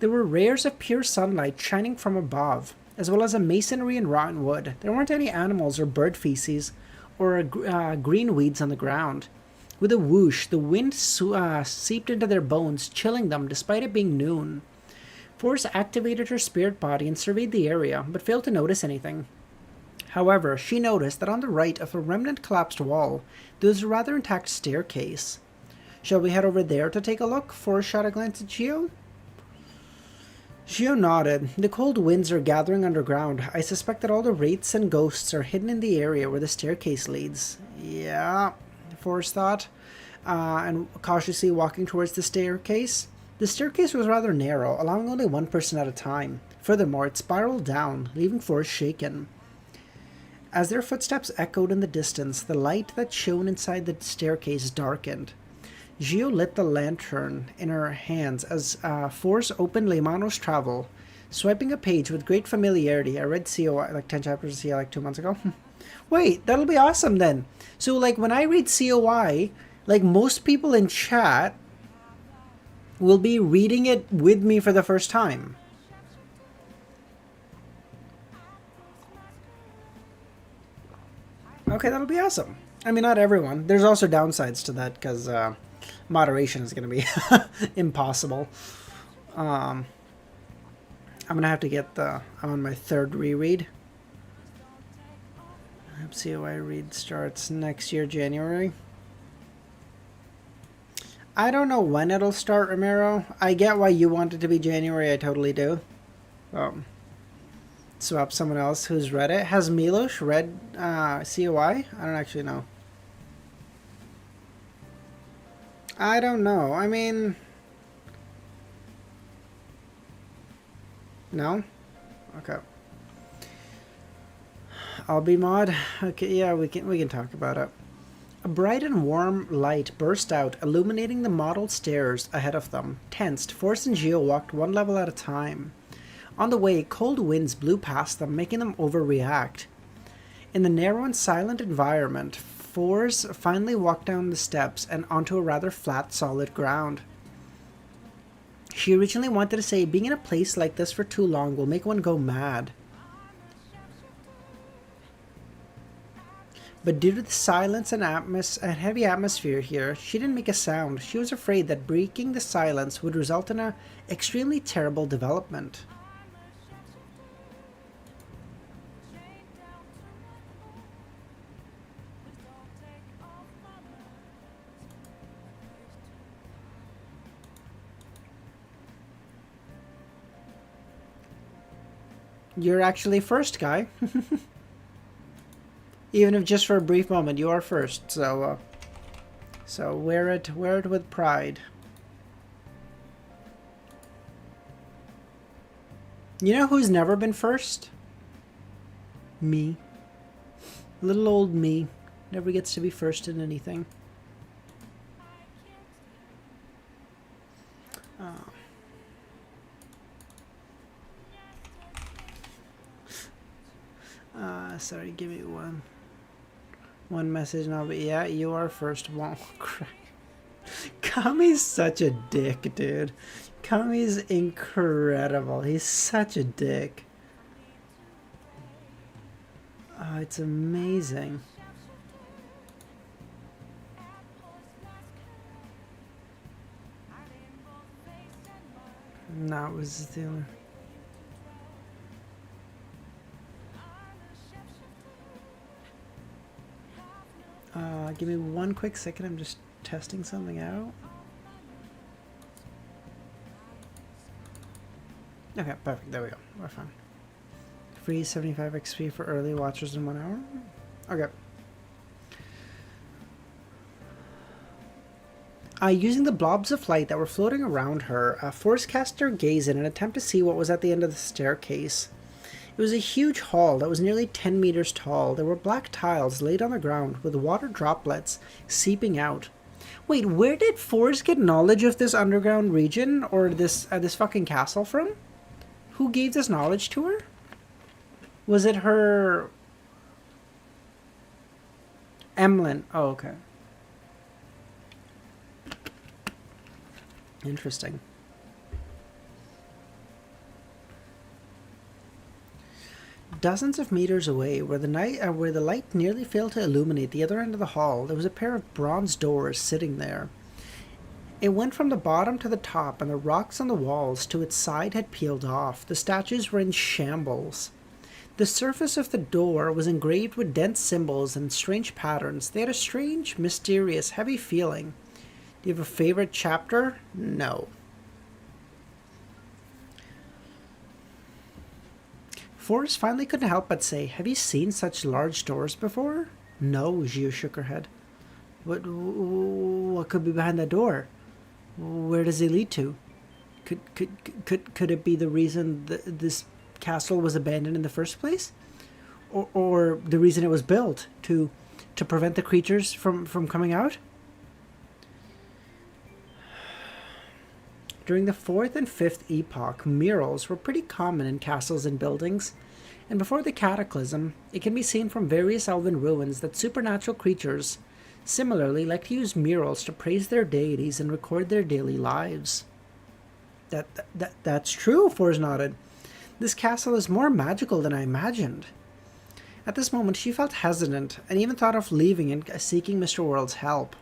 There were rays of pure sunlight shining from above, as well as a masonry and rotten wood. There weren't any animals or bird feces or green weeds on the ground. With a whoosh, the wind seeped into their bones, chilling them despite it being noon. Force activated her spirit body and surveyed the area, but failed to notice anything. However, she noticed that on the right of a remnant collapsed wall, there was a rather intact staircase. Shall we head over there to take a look? Force shot a glance at Geo. Geo nodded. The cold winds are gathering underground. I suspect that all the wraiths and ghosts are hidden in the area where the staircase leads. Yeah, Forrest thought, and cautiously walking towards the staircase. The staircase was rather narrow, allowing only one person at a time. Furthermore, it spiraled down, leaving Forrest shaken. As their footsteps echoed in the distance, the light that shone inside the staircase darkened. Geo lit the lantern in her hands as Force opened Leimano's Travel. Swiping a page with great familiarity, I read COI, like 10 chapters of COI like 2 months ago. Wait, that'll be awesome then. So, like, when I read COI, like, most people in chat will be reading it with me for the first time. Okay, that'll be awesome. I mean, not everyone. There's also downsides to that, because, moderation is going to be impossible. I'm going to have to get I'm on my third reread. COI read starts next year, January. I don't know when it'll start, Romero. I get why you want it to be January. I totally do. Swap someone else who's read it. Has Milos read COI? I don't actually know. I don't know. I mean, no? Okay. I'll be mod. Okay, yeah, we can talk about it. A bright and warm light burst out, illuminating the mottled stairs ahead of them. Tensed, Force and Geo walked one level at a time. On the way, cold winds blew past them, making them overreact. In the narrow and silent environment, Force finally walked down the steps and onto a rather flat, solid ground. She originally wanted to say, being in a place like this for too long will make one go mad. But due to the silence and heavy atmosphere here, she didn't make a sound. She was afraid that breaking the silence would result in an extremely terrible development. You're actually first, guy. Even if just for a brief moment, you are first. So wear it with pride. You know who's never been first? Me. Little old me. Never gets to be first in anything. Sorry, give me one message now, but yeah, you are first. Won't cry. Kami's such a dick, dude. Kami's incredible. He's such a dick. Oh, it's amazing. No, it was the other. Give me one quick second. I'm just testing something out. Okay, perfect. There we go. We're fine. Free 75 XP for early watchers in 1 hour. Okay. Using the blobs of light that were floating around her, Forrest cast her gaze in an attempt to see what was at the end of the staircase. It was a huge hall that was nearly 10 meters tall. There were black tiles laid on the ground with water droplets seeping out. Wait, where did Forrest get knowledge of this underground region or this fucking castle from? Who gave this knowledge to her? Was it her... Emlyn? Oh, okay. Interesting. Dozens of meters away, where the light nearly failed to illuminate the other end of the hall, there was a pair of bronze doors sitting there. It went from the bottom to the top, and the rocks on the walls to its side had peeled off. The statues were in shambles. The surface of the door was engraved with dense symbols and strange patterns. They had a strange, mysterious, heavy feeling. Do you have a favorite chapter? No. Forrest finally couldn't help but say, "Have you seen such large doors before?" "No," Gio shook her head. What could be behind that door? Where does it lead to? Could it be the reason this castle was abandoned in the first place? Or the reason it was built to prevent the creatures from coming out? During the 4th and 5th epoch, murals were pretty common in castles and buildings, and before the cataclysm, it can be seen from various elven ruins that supernatural creatures similarly like to use murals to praise their deities and record their daily lives. That's true, Forrest nodded. This castle is more magical than I imagined. At this moment, she felt hesitant and even thought of leaving and seeking Mr. World's help.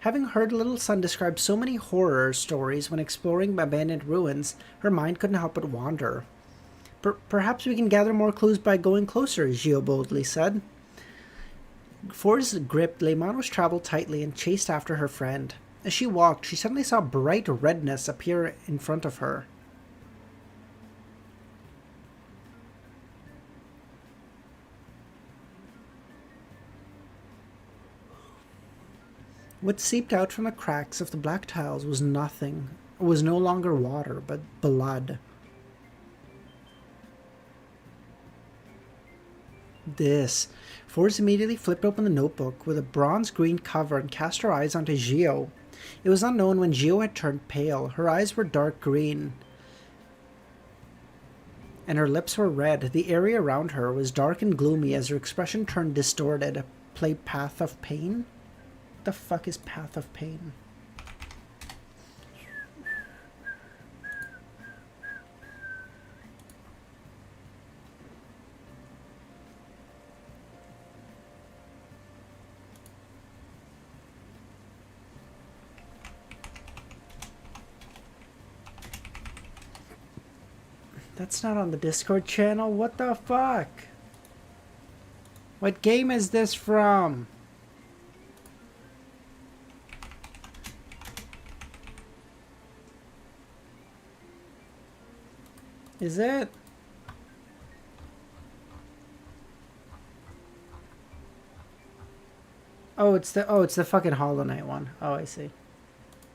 Having heard Little Sun describe so many horror stories when exploring abandoned ruins, her mind couldn't help but wander. Perhaps we can gather more clues by going closer, Gio boldly said. Forrest gripped Leimano's travel tightly and chased after her friend. As she walked, she suddenly saw bright redness appear in front of her. What seeped out from the cracks of the black tiles was nothing. It was no longer water, but blood. Forrest immediately flipped open the notebook with a bronze-green cover and cast her eyes onto Gio. It was unknown when Gio had turned pale. Her eyes were dark green, and her lips were red. The area around her was dark and gloomy as her expression turned distorted. Play Path of Pain? The fuck is Path of Pain? That's not on the Discord channel. What the fuck? What game is this from? Is it? Oh, it's the fucking Hollow Knight one. Oh, I see.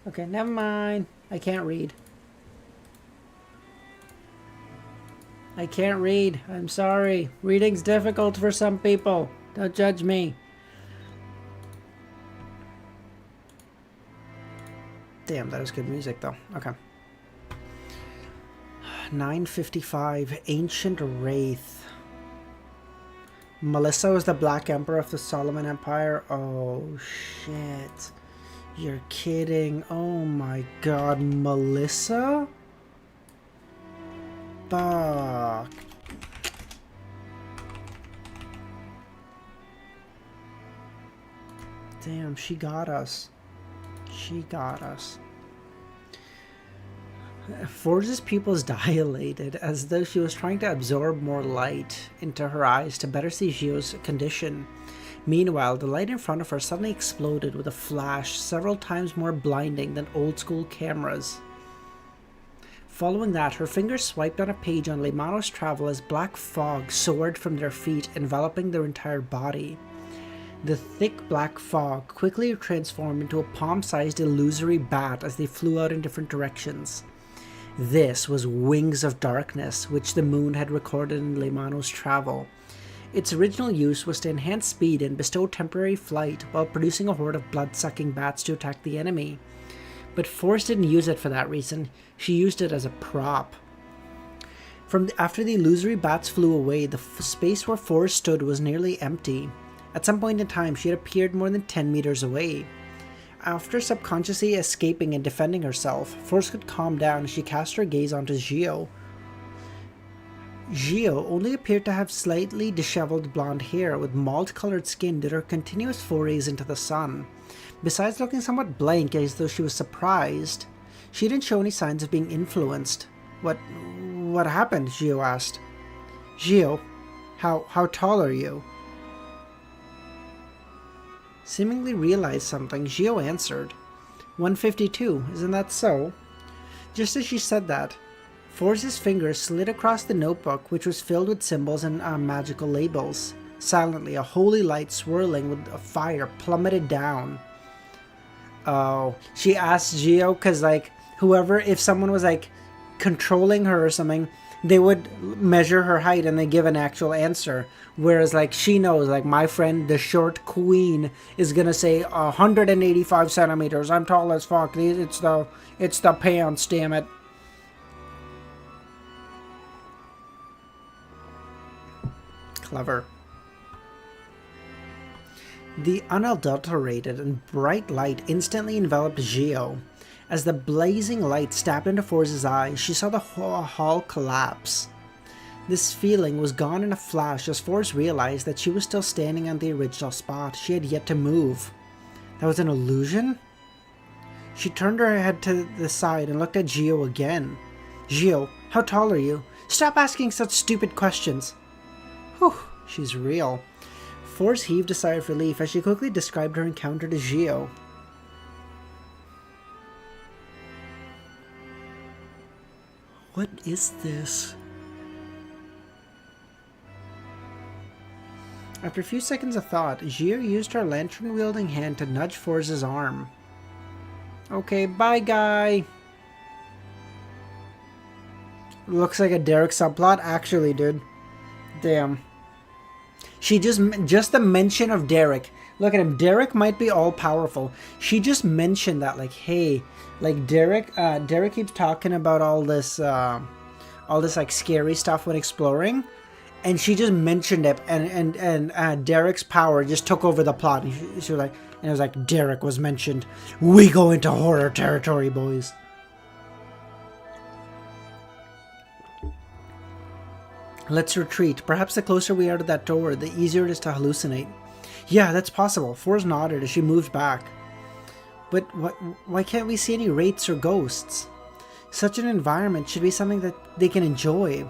Okay, never mind. I can't read. I can't read. I'm sorry. Reading's difficult for some people. Don't judge me. Damn, that was good music though. Okay. 955, Ancient Wraith. Melissa was the Black Emperor of the Solomon Empire. Oh, shit. You're kidding. Oh my god, Melissa? Fuck. Damn, she got us. She got us. Forge's pupils dilated, as though she was trying to absorb more light into her eyes to better see Gio's condition. Meanwhile, the light in front of her suddenly exploded with a flash several times more blinding than old-school cameras. Following that, her fingers swiped on a page on Leimano's travel as black fog soared from their feet, enveloping their entire body. The thick black fog quickly transformed into a palm-sized illusory bat as they flew out in different directions. This was Wings of Darkness, which the moon had recorded in Lemano's travel. Its original use was to enhance speed and bestow temporary flight while producing a horde of blood-sucking bats to attack the enemy. But Force didn't use it for that reason. She used it as a prop. After the illusory bats flew away, the space where Force stood was nearly empty. At some point in time, she had appeared more than 10 meters away. After subconsciously escaping and defending herself, Force could calm down as she cast her gaze onto Gio. Gio only appeared to have slightly disheveled blonde hair with malt-colored skin due to her continuous forays into the sun. Besides looking somewhat blank as though she was surprised, she didn't show any signs of being influenced. What happened? Gio asked. Gio, how tall are you? Seemingly realized something, Gio answered. 152, isn't that so? Just as she said that, Force's fingers slid across the notebook, which was filled with symbols and magical labels. Silently, a holy light swirling with a fire plummeted down. Oh, she asked Gio because, like, if someone was, like, controlling her or something, they would measure her height and they give an actual answer. Whereas, like, she knows, like, my friend, the short queen, is gonna say 185 centimeters. I'm tall as fuck. It's the pants, damn it. Clever. The unadulterated and bright light instantly enveloped Gio. As the blazing light stabbed into Force's eyes, she saw the hall collapse. This feeling was gone in a flash as Force realized that she was still standing on the original spot. She had yet to move. That was an illusion? She turned her head to the side and looked at Gio again. Gio, how tall are you? Stop asking such stupid questions. Whew, she's real. Force heaved a sigh of relief as she quickly described her encounter to Gio. What is this? After a few seconds of thought, Gio used her lantern-wielding hand to nudge Force's arm. Okay, bye, guy. Looks like a Derek subplot. Actually, dude. Damn. She just the mention of Derek. Look at him. Derek might be all-powerful. She just mentioned that, like, hey, like, Derek keeps talking about all this, like, scary stuff when exploring. And she just mentioned it, and Derek's power just took over the plot. And she was like, and it was like, Derek was mentioned. We go into horror territory, boys. Let's retreat. Perhaps the closer we are to that door, the easier it is to hallucinate. Yeah, that's possible. Force nodded as she moved back. But why can't we see any wraiths or ghosts? Such an environment should be something that they can enjoy.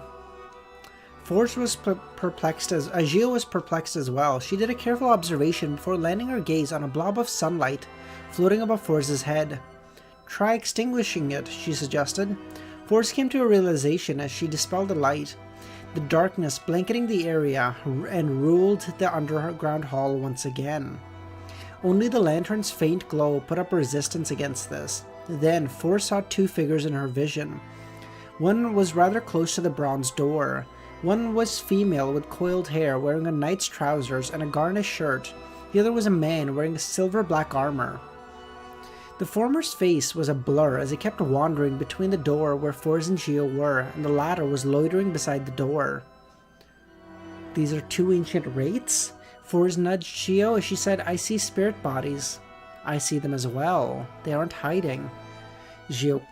Force was perplexed as Gio was perplexed as well. She did a careful observation before landing her gaze on a blob of sunlight floating above Force's head. Try extinguishing it, she suggested. Force came to a realization as she dispelled the light. The darkness blanketing the area and ruled the underground hall once again. Only the lantern's faint glow put up resistance against this. Then Force saw two figures in her vision. One was rather close to the bronze door. One was female with coiled hair wearing a knight's trousers and a garnished shirt. The other was a man wearing silver black armor. The former's face was a blur as he kept wandering between the door where Force and Gio were, and the latter was loitering beside the door. These are two ancient wraiths? Force nudged Gio as she said, I see spirit bodies. I see them as well. They aren't hiding. Gio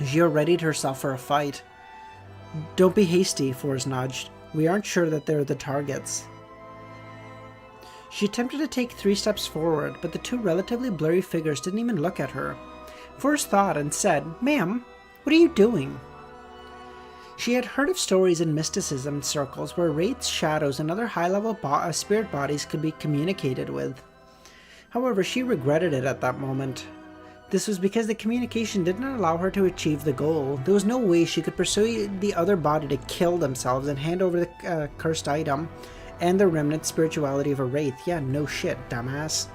readied herself for a fight. Don't be hasty, Force nudged. We aren't sure that they're the targets. She attempted to take 3 steps forward, but the two relatively blurry figures didn't even look at her. Force thought and said, Ma'am, what are you doing? She had heard of stories in mysticism circles where wraiths, shadows, and other high-level spirit bodies could be communicated with. However, she regretted it at that moment. This was because the communication didn't allow her to achieve the goal. There was no way she could persuade the other body to kill themselves and hand over the cursed item, and the remnant spirituality of a wraith. Yeah, no shit, dumbass.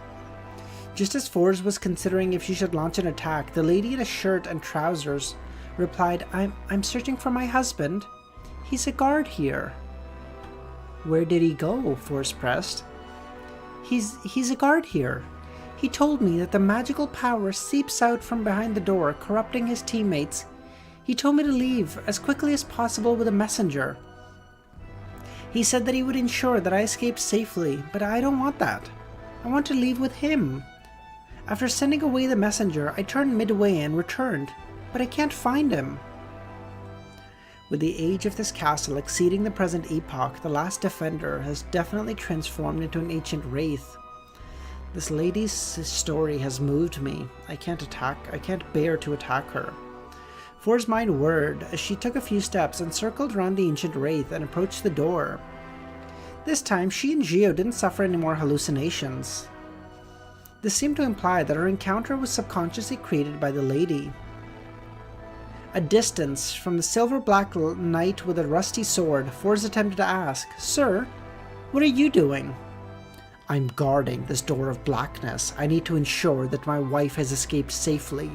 Just as Forrest was considering if she should launch an attack, the lady in a shirt and trousers replied, I'm searching for my husband. He's a guard here. Where did he go? Forrest pressed. He's a guard here. He told me that the magical power seeps out from behind the door, corrupting his teammates. He told me to leave as quickly as possible with a messenger. He said that he would ensure that I escaped safely, but I don't want that. I want to leave with him. After sending away the messenger, I turned midway and returned, but I can't find him. With the age of this castle exceeding the present epoch, the last defender has definitely transformed into an ancient wraith. This lady's story has moved me. I can't bear to attack her. Forrest's mind whirred as she took a few steps and circled around the ancient wraith and approached the door. This time, she and Gio didn't suffer any more hallucinations. This seemed to imply that her encounter was subconsciously created by the lady. A distance from the silver-black knight with a rusty sword, Forrest attempted to ask, Sir, what are you doing? I'm guarding this door of blackness. I need to ensure that my wife has escaped safely.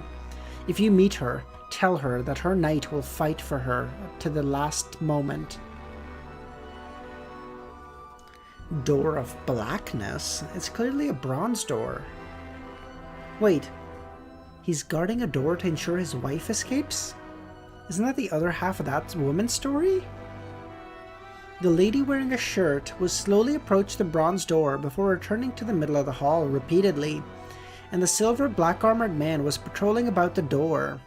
If you meet her, tell her that her knight will fight for her to the last moment. Door of blackness? It's clearly a bronze door. Wait, he's guarding a door to ensure his wife escapes? Isn't that the other half of that woman's story? The lady wearing a shirt was slowly approached the bronze door before returning to the middle of the hall repeatedly, and the silver black-armored man was patrolling about the door.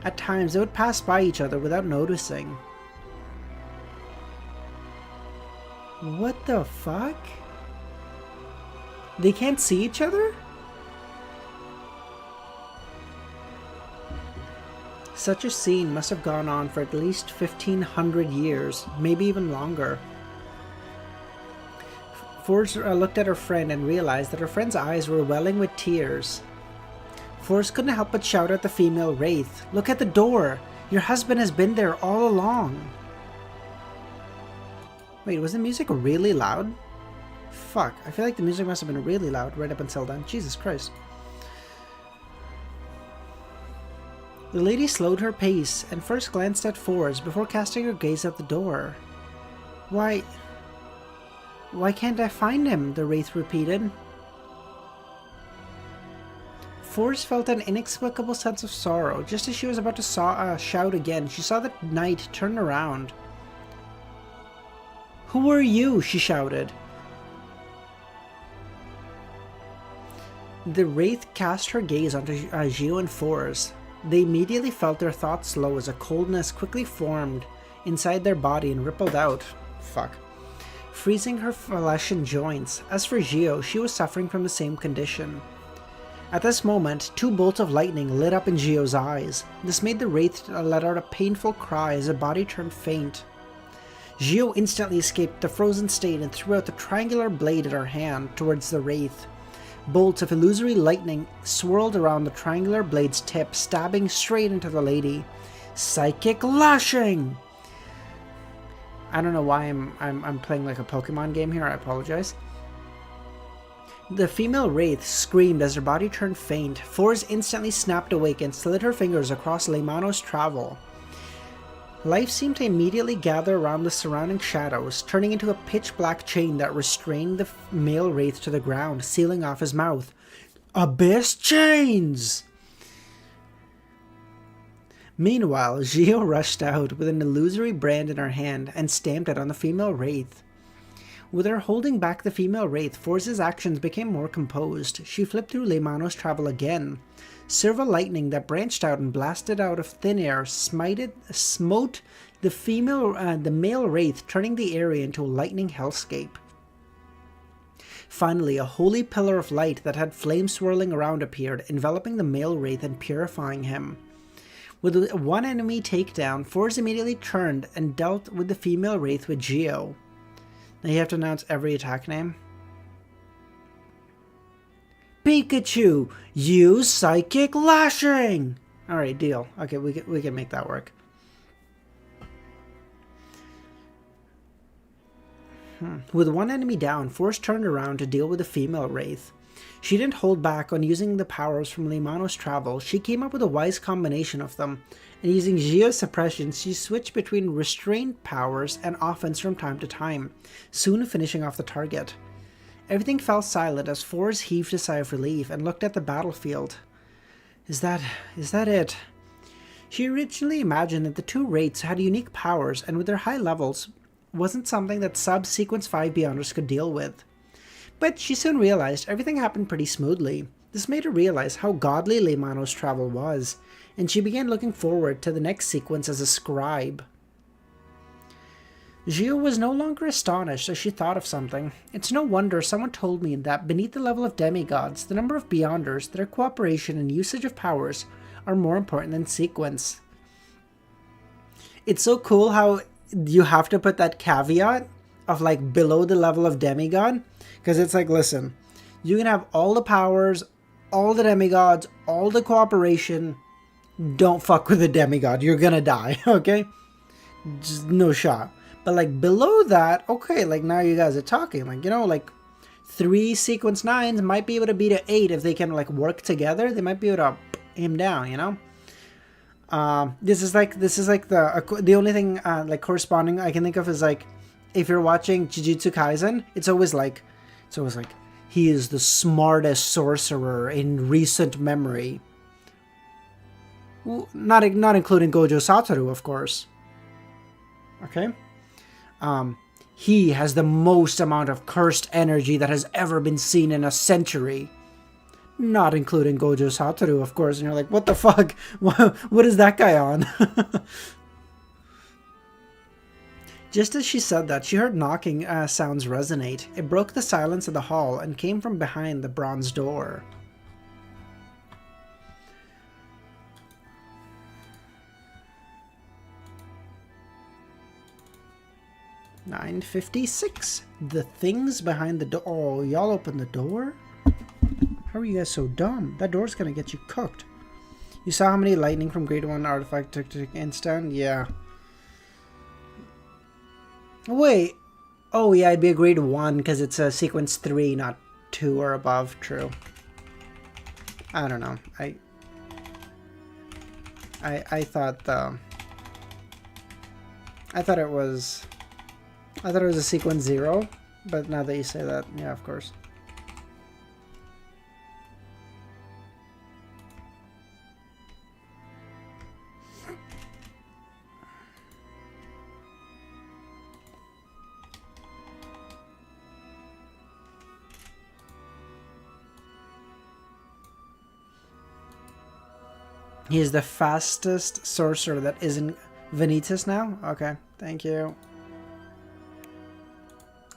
At times they would pass by each other without noticing. What the fuck? They can't see each other? Such a scene must have gone on for at least 1,500 years, maybe even longer. Forrest looked at her friend and realized that her friend's eyes were welling with tears. Forrest couldn't help but shout at the female wraith, Look at the door! Your husband has been there all along! Wait, was the music really loud? Fuck, I feel like the music must have been really loud right up until then. Jesus Christ. The lady slowed her pace and first glanced at Forrest before casting her gaze at the door. Why can't I find him? The wraith repeated. Forrest felt an inexplicable sense of sorrow. Just as she was about to shout again, she saw the knight turn around. Who are you? She shouted. The wraith cast her gaze onto Gio and Forrest. They immediately felt their thoughts slow as a coldness quickly formed inside their body and rippled out. Fuck. Freezing her flesh and joints. As for Gio, she was suffering from the same condition. At this moment, 2 bolts of lightning lit up in Gio's eyes. This made the wraith let out a painful cry as her body turned faint. Gio instantly escaped the frozen state and threw out the triangular blade in her hand towards the wraith. Bolts of illusory lightning swirled around the triangular blade's tip, stabbing straight into the lady. Psychic lashing! I don't know why I'm playing like a Pokemon game here, I apologize. The female wraith screamed as her body turned faint. Forrest instantly snapped awake and slid her fingers across Leimano's travel. Life seemed to immediately gather around the surrounding shadows, turning into a pitch-black chain that restrained the male wraith to the ground, sealing off his mouth. Abyss chains! Meanwhile, Gio rushed out with an illusory brand in her hand and stamped it on the female wraith. With her holding back the female wraith, Forrest's actions became more composed. She flipped through Leimano's travel again. Silver lightning that branched out and blasted out of thin air smote the male wraith, turning the area into a lightning hellscape. Finally, a holy pillar of light that had flames swirling around appeared, enveloping the male wraith and purifying him. With one enemy takedown, Forrest immediately turned and dealt with the female wraith with Gio. Now you have to announce every attack name. Pikachu, use Psychic Lashing! Alright, deal. Okay, we can make that work. With one enemy down, Force turned around to deal with the female wraith. She didn't hold back on using the powers from Limano's travel. She came up with a wise combination of them, and using Gio's suppression, she switched between restraint powers and offense from time to time, soon finishing off the target. Everything fell silent as Force heaved a sigh of relief and looked at the battlefield. Is that it? She originally imagined that the two wraiths had unique powers, and with their high levels, wasn't something that sub-Sequence 5 Beyonders could deal with. But she soon realized everything happened pretty smoothly. This made her realize how godly Limano's travel was, and she began looking forward to the next sequence as a scribe. Gio was no longer astonished as she thought of something. It's no wonder someone told me that beneath the level of demigods, the number of Beyonders, their cooperation and usage of powers are more important than sequence. It's so cool how you have to put that caveat of like below the level of demigod, because it's like, listen, you can have all the powers, all the demigods, all the cooperation, don't fuck with the demigod, you're gonna die, okay? Just no shot. But like below that, okay, like now you guys are talking, like, you know, like 3 sequence 9s might be able to beat an 8 if they can like work together. They might be able to him down, you know. This is like the only thing like corresponding I can think of is like if you're watching Jujutsu Kaisen, it's always like he is the smartest sorcerer in recent memory. Not including Gojo Satoru, of course. Okay. He has the most amount of cursed energy that has ever been seen in a century. Not including Gojo Satoru, of course. And you're like, what the fuck? What is that guy on? Just as she said that, she heard knocking sounds resonate. It broke the silence of the hall and came from behind the bronze door. $9.56. The things behind the door. Oh, y'all opened the door? How are you guys so dumb? That door's gonna get you cooked. You saw how many lightning from grade 1 artifact took to instant? Yeah. Wait. Oh, yeah, it'd be a grade 1 because it's a sequence 3, not 2 or above. True. I don't know. I thought it was a sequence 0, but now that you say that, yeah, of course. He is the fastest sorcerer that isn't Vanitas now? Okay, thank you.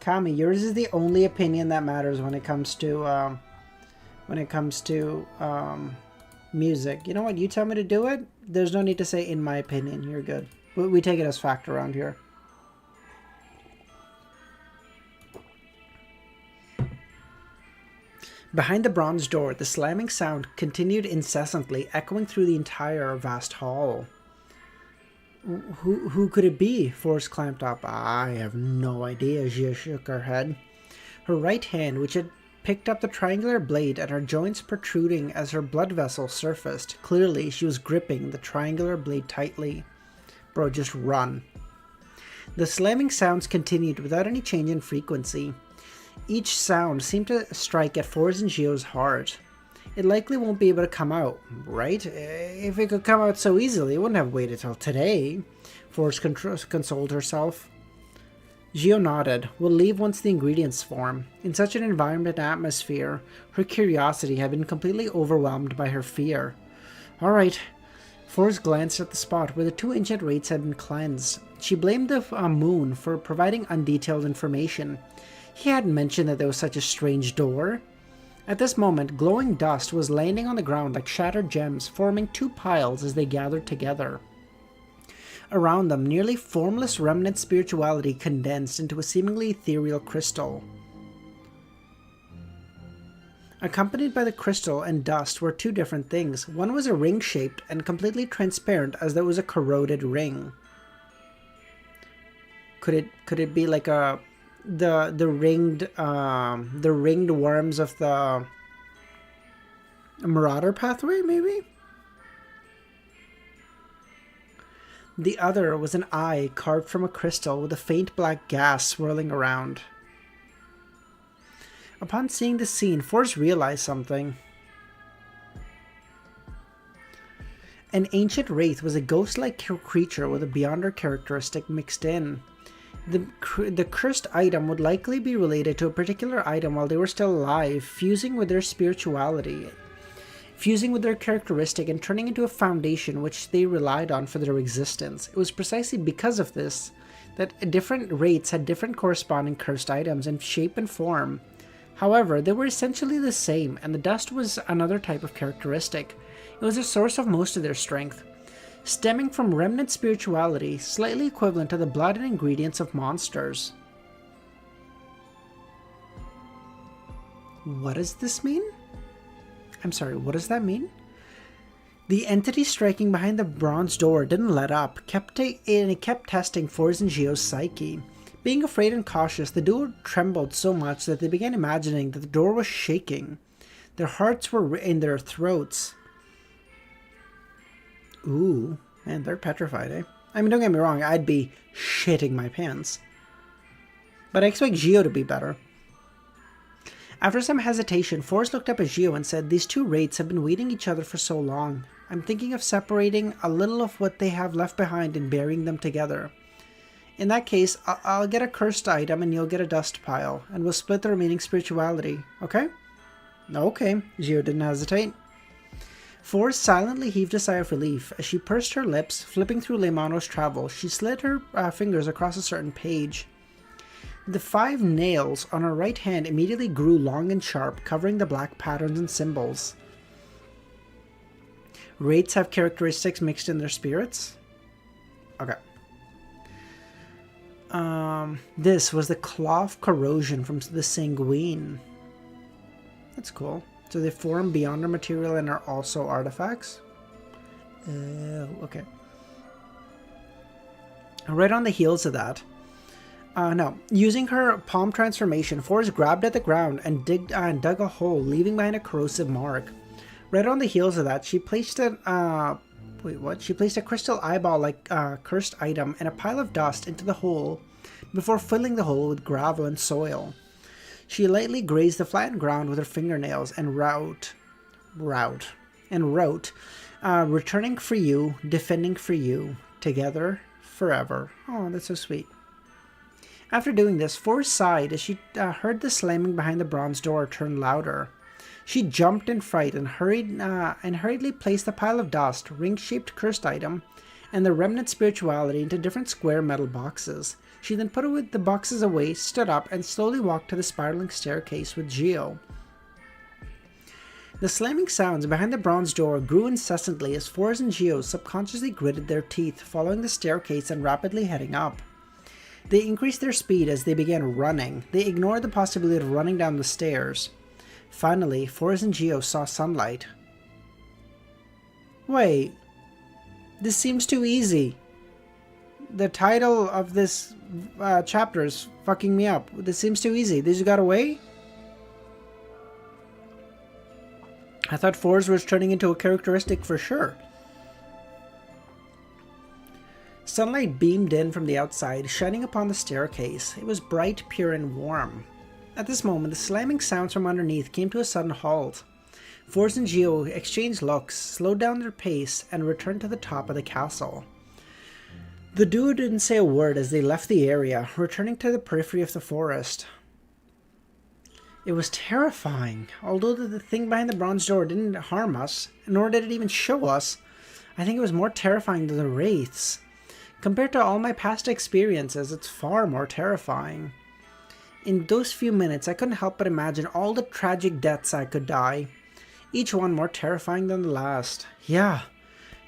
Kami, yours is the only opinion that matters when it comes to music. You know what? You tell me to do it. There's no need to say in my opinion. You're good. We take it as fact around here. Behind the bronze door, the slamming sound continued incessantly, echoing through the entire vast hall. Who could it be? Force clamped up. I have no idea. Jia shook her head. Her right hand, which had picked up the triangular blade at her joints protruding as her blood vessel surfaced. Clearly, she was gripping the triangular blade tightly. Bro, just run. The slamming sounds continued without any change in frequency. Each sound seemed to strike at Force and Gio's heart. It likely won't be able to come out, right? If it could come out so easily, it wouldn't have waited till today. Force consoled herself. Gio nodded. We'll leave once the ingredients form. In such an environment and atmosphere, her curiosity had been completely overwhelmed by her fear. Alright. Force glanced at the spot where the 2 ancient wraiths had been cleansed. She blamed the moon for providing undetailed information. He hadn't mentioned that there was such a strange door. At this moment, glowing dust was landing on the ground like shattered gems, forming 2 piles as they gathered together. Around them, nearly formless remnant spirituality condensed into a seemingly ethereal crystal. Accompanied by the crystal and dust were 2 different things. One was a ring-shaped and completely transparent as though it was a corroded ring. Could it be like a the ringed worms of the Marauder pathway, maybe? The other was an eye carved from a crystal with a faint black gas swirling around. Upon seeing the scene, Forrest realized something. An ancient wraith was a ghost-like creature with a Beyonder characteristic mixed in. The cursed item would likely be related to a particular item while they were still alive, fusing with their spirituality, fusing with their characteristic and turning into a foundation which they relied on for their existence. It was precisely because of this that different wraiths had different corresponding cursed items in shape and form. However, they were essentially the same, and the dust was another type of characteristic. It was the source of most of their strength, stemming from remnant spirituality, slightly equivalent to the blood and ingredients of monsters. What does this mean? I'm sorry, what does that mean? The entity striking behind the bronze door didn't let up, it kept testing Forrest and Gio's psyche. Being afraid and cautious, the duo trembled so much that they began imagining that the door was shaking. Their hearts were in their throats. Ooh, man, they're petrified, eh? I mean, don't get me wrong, I'd be shitting my pants. But I expect Gio to be better. After some hesitation, Forrest looked up at Gio and said, "These two wraiths have been waiting each other for so long. I'm thinking of separating a little of what they have left behind and burying them together. In that case, I'll get a cursed item and you'll get a dust pile, and we'll split the remaining spirituality, okay?" Okay, Gio didn't hesitate. Forrest silently heaved a sigh of relief. As she pursed her lips, flipping through Leimano's travel, she slid her fingers across a certain page. The 5 nails on her right hand immediately grew long and sharp, covering the black patterns and symbols. Wraiths have characteristics mixed in their spirits? Okay. This was the Claw of Corrosion from the Sanguine. That's cool. So they form beyond their material and are also artifacts? Okay. Right on the heels of that, using her palm transformation, Forrest grabbed at the ground and dug a hole, leaving behind a corrosive mark. Right on the heels of that, she placed She placed a crystal eyeball-like cursed item and a pile of dust into the hole before filling the hole with gravel and soil. She lightly grazed the flattened ground with her fingernails and wrote, "Returning for you, defending for you, together, forever." Oh, that's so sweet. After doing this, Forrest sighed as she heard the slamming behind the bronze door turn louder. She jumped in fright and hurriedly placed the pile of dust, ring-shaped cursed item, and the remnant spirituality into different square metal boxes. She then put the boxes away, stood up, and slowly walked to the spiraling staircase with Gio. The slamming sounds behind the bronze door grew incessantly as Forrest and Gio subconsciously gritted their teeth, following the staircase and rapidly heading up. They increased their speed as they began running. They ignored the possibility of running down the stairs. Finally, Forrest and Gio saw sunlight. Wait, this seems too easy. The title of this chapter is fucking me up. This seems too easy. They just got away? I thought Forrest was turning into a characteristic for sure. Sunlight beamed in from the outside, shining upon the staircase. It was bright, pure, and warm. At this moment, the slamming sounds from underneath came to a sudden halt. Forrest and Gio exchanged looks, slowed down their pace, and returned to the top of the castle. The duo didn't say a word as they left the area, returning to the periphery of the forest. It was terrifying. Although the thing behind the bronze door didn't harm us, nor did it even show us, I think it was more terrifying than the wraiths. Compared to all my past experiences, it's far more terrifying. In those few minutes, I couldn't help but imagine all the tragic deaths I could die, each one more terrifying than the last. Yeah,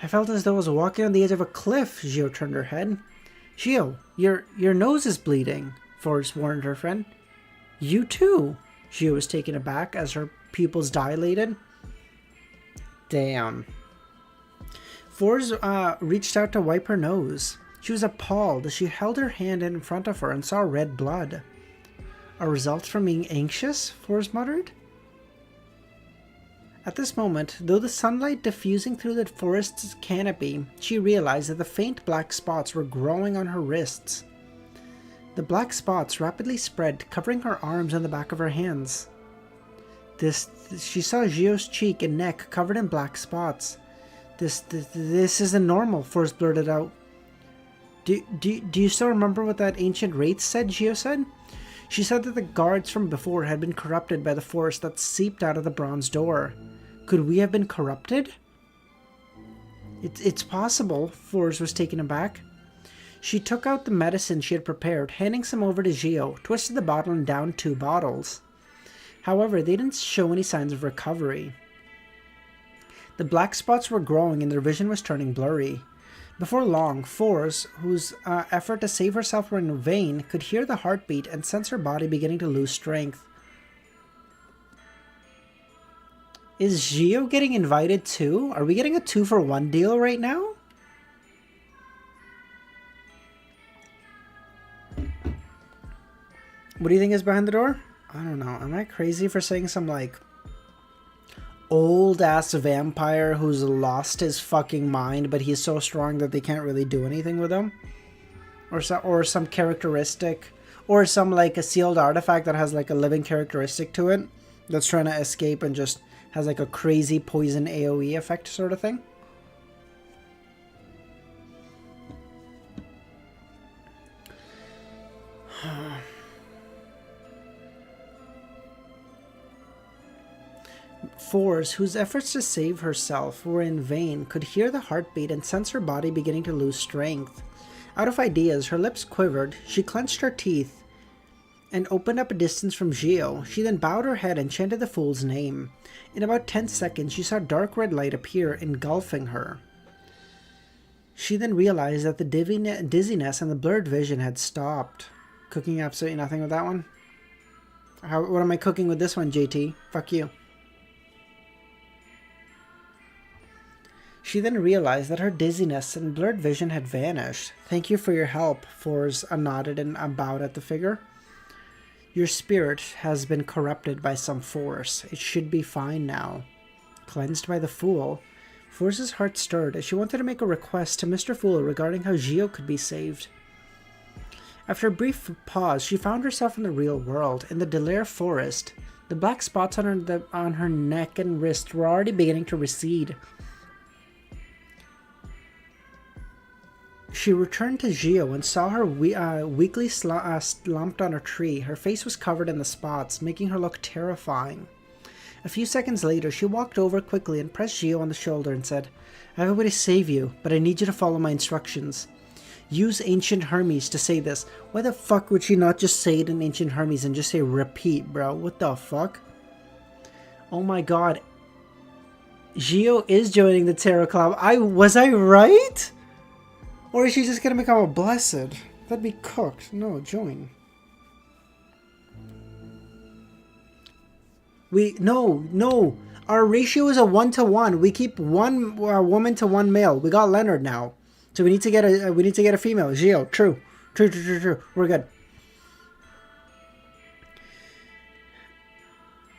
I felt as though I was walking on the edge of a cliff. Gio turned her head. "Gio, your nose is bleeding," Forrest warned her friend. "You too." Gio was taken aback as her pupils dilated. Damn. Forrest reached out to wipe her nose. She was appalled as she held her hand in front of her and saw red blood. A result from being anxious? Forrest muttered. At this moment, though the sunlight diffusing through the forest's canopy, she realized that the faint black spots were growing on her wrists. The black spots rapidly spread, covering her arms and the back of her hands. She saw Gio's cheek and neck covered in black spots. This isn't normal, Forrest blurted out. Do you still remember what that ancient wraith said, Gio said? She said that the guards from before had been corrupted by the force that seeped out of the bronze door. Could we have been corrupted? It's possible, Forrest was taken aback. She took out the medicine she had prepared, handing some over to Gio, twisted the bottle and downed 2 bottles. However, they didn't show any signs of recovery. The black spots were growing and their vision was turning blurry. Before long, Forrest, whose effort to save herself were in vain, could hear the heartbeat and sense her body beginning to lose strength. Is Gio getting invited too? Are we getting a 2-for-1 deal right now? What do you think is behind the door? I don't know. Am I crazy for saying some, like, old-ass vampire who's lost his fucking mind, but he's so strong that they can't really do anything with him? Or some characteristic, or some, like, a sealed artifact that has, like, a living characteristic to it that's trying to escape and just has, like, a crazy poison AoE effect sort of thing? Forrest, whose efforts to save herself were in vain, could hear the heartbeat and sense her body beginning to lose strength. Out of ideas, her lips quivered. She clenched her teeth and opened up a distance from Gio. She then bowed her head and chanted the fool's name. In about 10 seconds, she saw dark red light appear, engulfing her. She then realized that the dizziness and the blurred vision had stopped. Cooking absolutely nothing with that one? What am I cooking with this one, JT? Fuck you. She then realized that her dizziness and blurred vision had vanished. Thank you for your help, Forrest nodded and bowed at the figure. Your spirit has been corrupted by some force. It should be fine now. Cleansed by the Fool, Forrest's heart stirred as she wanted to make a request to Mr. Fool regarding how Gio could be saved. After a brief pause, she found herself in the real world, in the Delaire forest. The black spots on her neck and wrist were already beginning to recede. She returned to Gio and saw her weakly slumped on a tree. Her face was covered in the spots, making her look terrifying. A few seconds later, she walked over quickly and pressed Gio on the shoulder and said, I have a way to save you, but I need you to follow my instructions. Use Ancient Hermes to say this. Why the fuck would she not just say it in Ancient Hermes and just say repeat, bro? What the fuck? Oh my god. Gio is joining the Tarot Club. Was I right? Or is she just gonna become a blessed? That'd be cooked. No, join. No. Our ratio is a 1-to-1. We keep one woman to one male. We got Leonard now, so we need to get a female. Gio, true. We're good.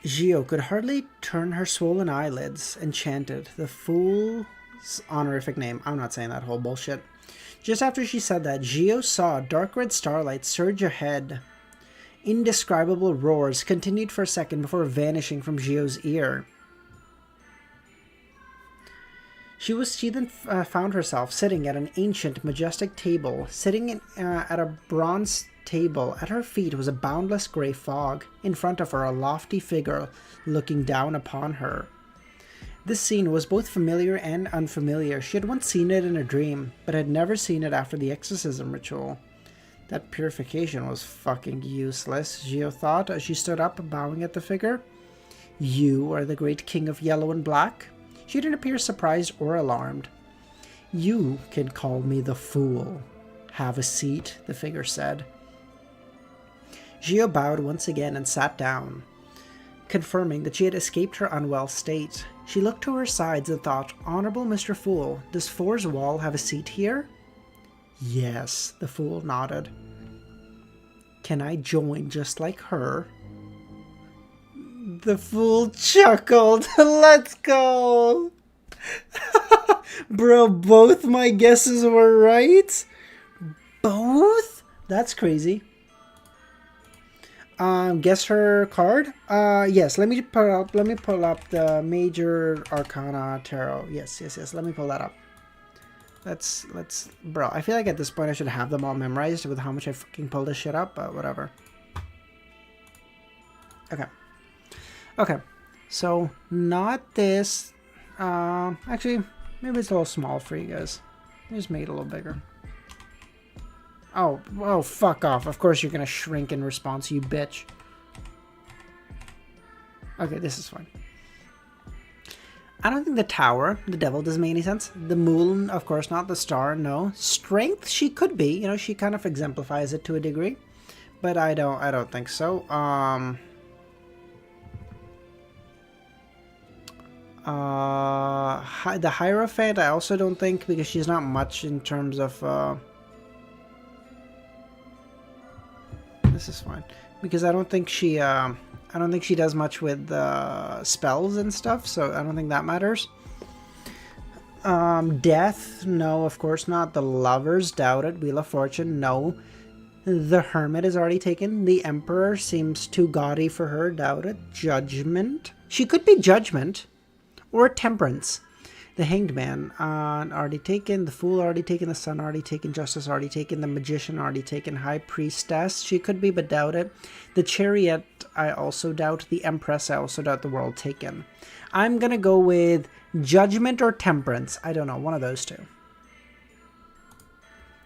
Gio could hardly turn her swollen eyelids and chanted the Fool's honorific name. I'm not saying that whole bullshit. Just after she said that, Gio saw dark red starlight surge ahead. Indescribable roars continued for a second before vanishing from Gio's ear. She then found herself sitting at an ancient, majestic table. Sitting at a bronze table, at her feet was a boundless grey fog. In front of her, a lofty figure looking down upon her. This scene was both familiar and unfamiliar. She had once seen it in a dream, but had never seen it after the exorcism ritual. That purification was fucking useless, Gio thought as she stood up, bowing at the figure. You are the great king of yellow and black? She didn't appear surprised or alarmed. You can call me the Fool. Have a seat, the figure said. Gio bowed once again and sat down, confirming that she had escaped her unwell state. She looked to her sides and thought, Honorable Mr. Fool, does Four's Wall have a seat here? Yes, the Fool nodded. Can I join just like her? The fool chuckled. Let's go! Bro, both my guesses were right? Both? That's crazy. Guess her card? Yes, let me pull up the Major Arcana Tarot. Yes, let me pull that up. Let's bro, I feel like at this point I should have them all memorized with how much I fucking pulled this shit up, but whatever. Okay, so not this. Actually, maybe it's a little small for you guys. Just make it a little bigger. Oh, fuck off. Of course you're gonna shrink in response, you bitch. Okay, this is fine. I don't think the tower, the devil, doesn't make any sense. The moon, of course not. The star, no. Strength, she could be. You know, she kind of exemplifies it to a degree. But I don't think so. The Hierophant, I also don't think, because she's not much in terms of... This is fine. Because I don't think she does much with spells and stuff, so I don't think that matters. Death, no, of course not. The Lovers, doubt it. Wheel of Fortune, no. The Hermit is already taken. The Emperor seems too gaudy for her, doubt it. Judgment, she could be Judgment. Or Temperance. The Hanged Man, already taken. The Fool already taken. The Sun already taken. Justice already taken. The Magician already taken. High Priestess, she could be, but doubt it. The Chariot, I also doubt. The Empress, I also doubt. The World taken. I'm gonna go with Judgment or Temperance. I don't know, one of those two.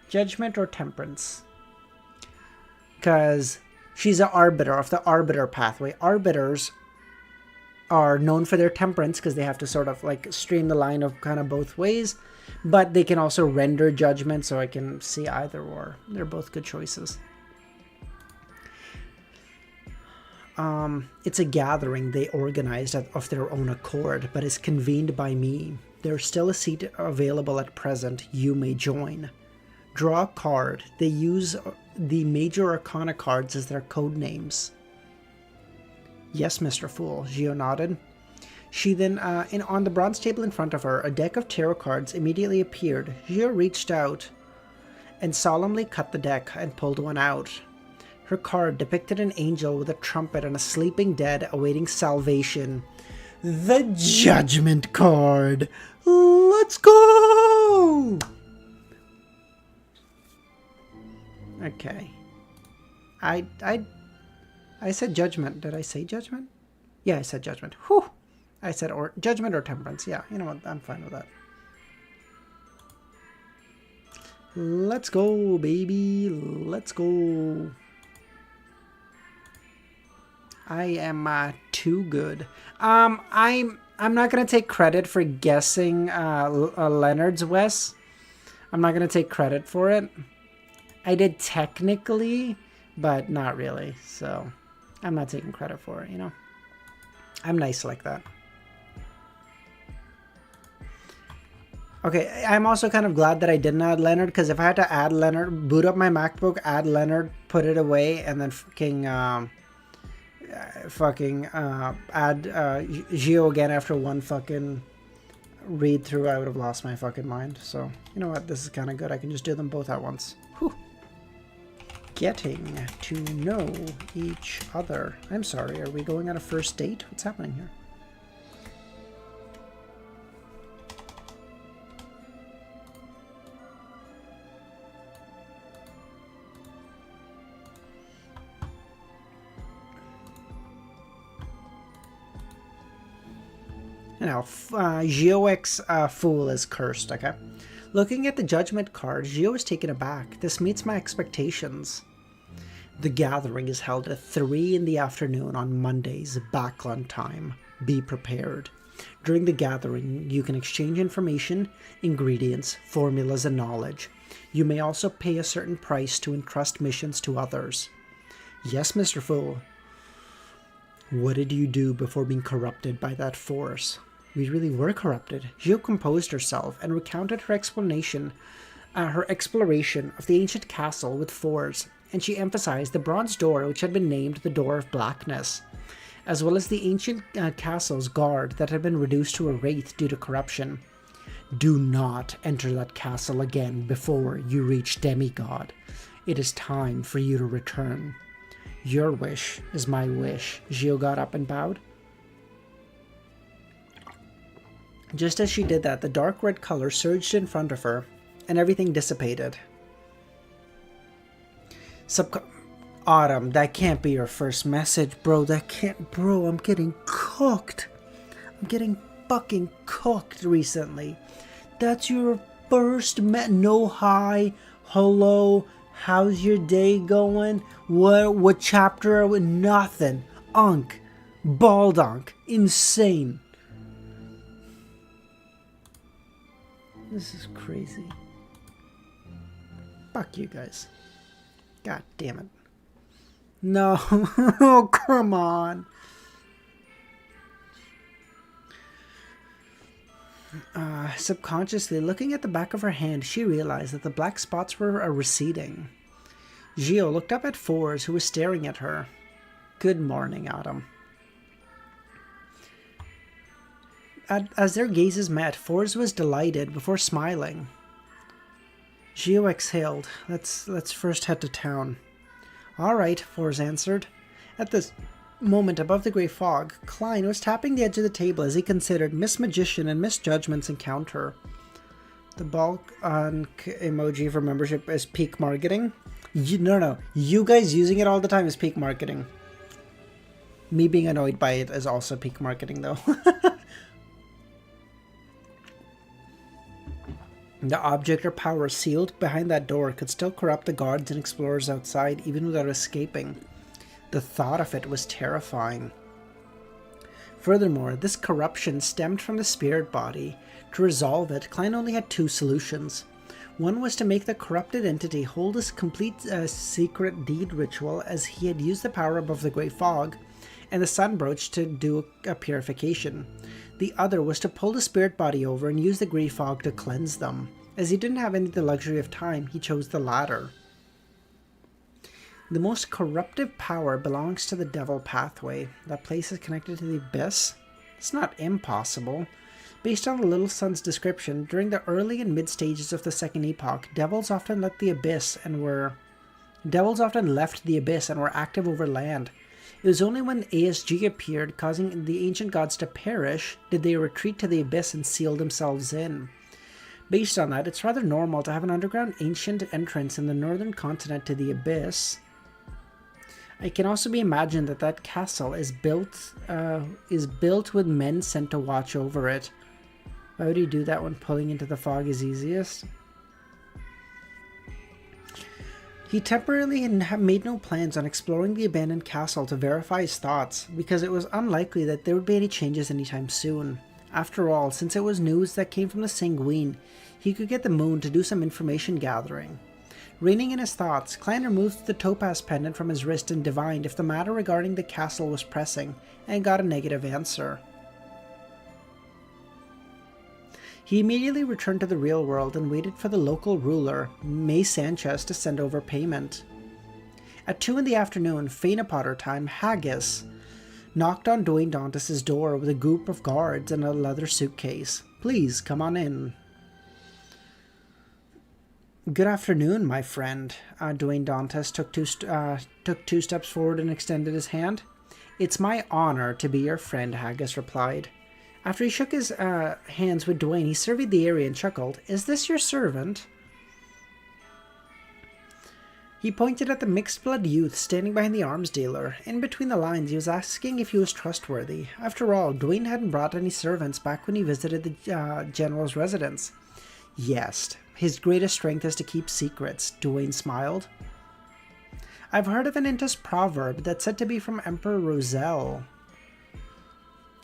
Judgment or Temperance. Because she's an Arbiter of the Arbiter pathway. Arbiters are known for their temperance because they have to sort of like stream the line of kind of both ways, but they can also render judgment, so I can see either or. They're both good choices. It's a gathering they organized of their own accord, but is convened by me. There's still a seat available at present. You may join. Draw a card. They use the Major Arcana cards as their code names. Yes, Mr. Fool, Gio nodded. She then, on the bronze table in front of her, a deck of tarot cards immediately appeared. Gio reached out and solemnly cut the deck and pulled one out. Her card depicted an angel with a trumpet and a sleeping dead awaiting salvation. The Judgment card! Let's go! Okay. I said Judgment. Did I say Judgment? Yeah, I said Judgment. Whew. I said or Judgment or Temperance. Yeah, you know what? I'm fine with that. Let's go, baby. Let's go. I am too good. I'm not gonna take credit for guessing Leonard's Wes. I'm not gonna take credit for it. I did technically, but not really. So I'm not taking credit for it, you know? I'm nice like that. Okay, I'm also kind of glad that I didn't add Leonard, because if I had to add Leonard, boot up my MacBook, add Leonard, put it away, and then add Gio again after one fucking read through, I would have lost my fucking mind. So, you know what? This is kind of good. I can just do them both at once. Whew. Getting to know each other. I'm sorry, are we going on a first date? What's happening here? Now, Gio's Fool is cursed, okay? Looking at the Judgment card, Gio is taken aback. This meets my expectations. The gathering is held at 3 in the afternoon on Mondays, Backlund time. Be prepared. During the gathering, you can exchange information, ingredients, formulas, and knowledge. You may also pay a certain price to entrust missions to others. Yes, Mr. Fool. What did you do before being corrupted by that force? We really were corrupted. Gio composed herself and recounted her exploration of the ancient castle with fours and she emphasized the bronze door which had been named the Door of Blackness, as well as the ancient castle's guard that had been reduced to a wraith due to corruption. Do not enter that castle again before you reach DEMI-GOD. It is time for you to return. Your wish is my wish. Gio got up and bowed. Just as she did that, the dark red color surged in front of her, and everything dissipated. Autumn, that can't be your first message, bro. That can't... Bro, I'm getting cooked. I'm getting fucking cooked recently. That's your first no hi, hello, how's your day going? What chapter are we? Nothing. Unk. Bald unk. Insane. This is crazy. Fuck you guys. God damn it. No. Oh, come on. Subconsciously, looking at the back of her hand, she realized that the black spots were receding. Gio looked up at Fours, who was staring at her. Good morning, Autumn. As their gazes met, Fours was delighted before smiling. Gio exhaled. Let's first head to town. All right, Fours answered. At this moment, above the grey fog, Klein was tapping the edge of the table as he considered Miss Magician and Miss Judgment's encounter. The bulk on emoji for membership is peak marketing. No. You guys using it all the time is peak marketing. Me being annoyed by it is also peak marketing, though. The object or power sealed behind that door could still corrupt the guards and explorers outside, even without escaping. The thought of it was terrifying. Furthermore, this corruption stemmed from the spirit body. To resolve it, Klein only had two solutions. One was to make the corrupted entity hold a complete secret deed ritual, as he had used the power above the grey fog, and the sun brooch to do a purification. The other was to pull the spirit body over and use the grey fog to cleanse them. As he didn't have any of the luxury of time, he chose the latter. The most corruptive power belongs to the devil pathway. That place is connected to the abyss? It's not impossible. Based on the Little Sun's description, during the early and mid stages of the Second Epoch, devils often left the abyss and were active over land. It was only when ASG appeared, causing the ancient gods to perish, did they retreat to the abyss and seal themselves in. Based on that, it's rather normal to have an underground ancient entrance in the northern continent to the abyss. It can also be imagined that that castle is built with men sent to watch over it. Why would he do that when pulling into the fog is easiest? He temporarily made no plans on exploring the abandoned castle to verify his thoughts, because it was unlikely that there would be any changes anytime soon. After all, since it was news that came from the Sanguine, he could get the moon to do some information gathering. Reining in his thoughts, Klein removed the topaz pendant from his wrist and divined if the matter regarding the castle was pressing, and got a negative answer. He immediately returned to the real world and waited for the local ruler, May Sanchez, to send over payment. At 2 in the afternoon, Fainapotter time, Haggis knocked on Dwayne Dantas' door with a group of guards and a leather suitcase. Please, come on in. Good afternoon, my friend. Dwayne Dantas took 2 steps forward and extended his hand. It's my honor to be your friend, Haggis replied. After he shook his hands with Dwayne, he surveyed the area and chuckled. Is this your servant? He pointed at the mixed-blood youth standing behind the arms dealer. In between the lines, he was asking if he was trustworthy. After all, Dwayne hadn't brought any servants back when he visited the general's residence. Yes, his greatest strength is to keep secrets, Dwayne smiled. I've heard of an Intus proverb that's said to be from Emperor Roselle.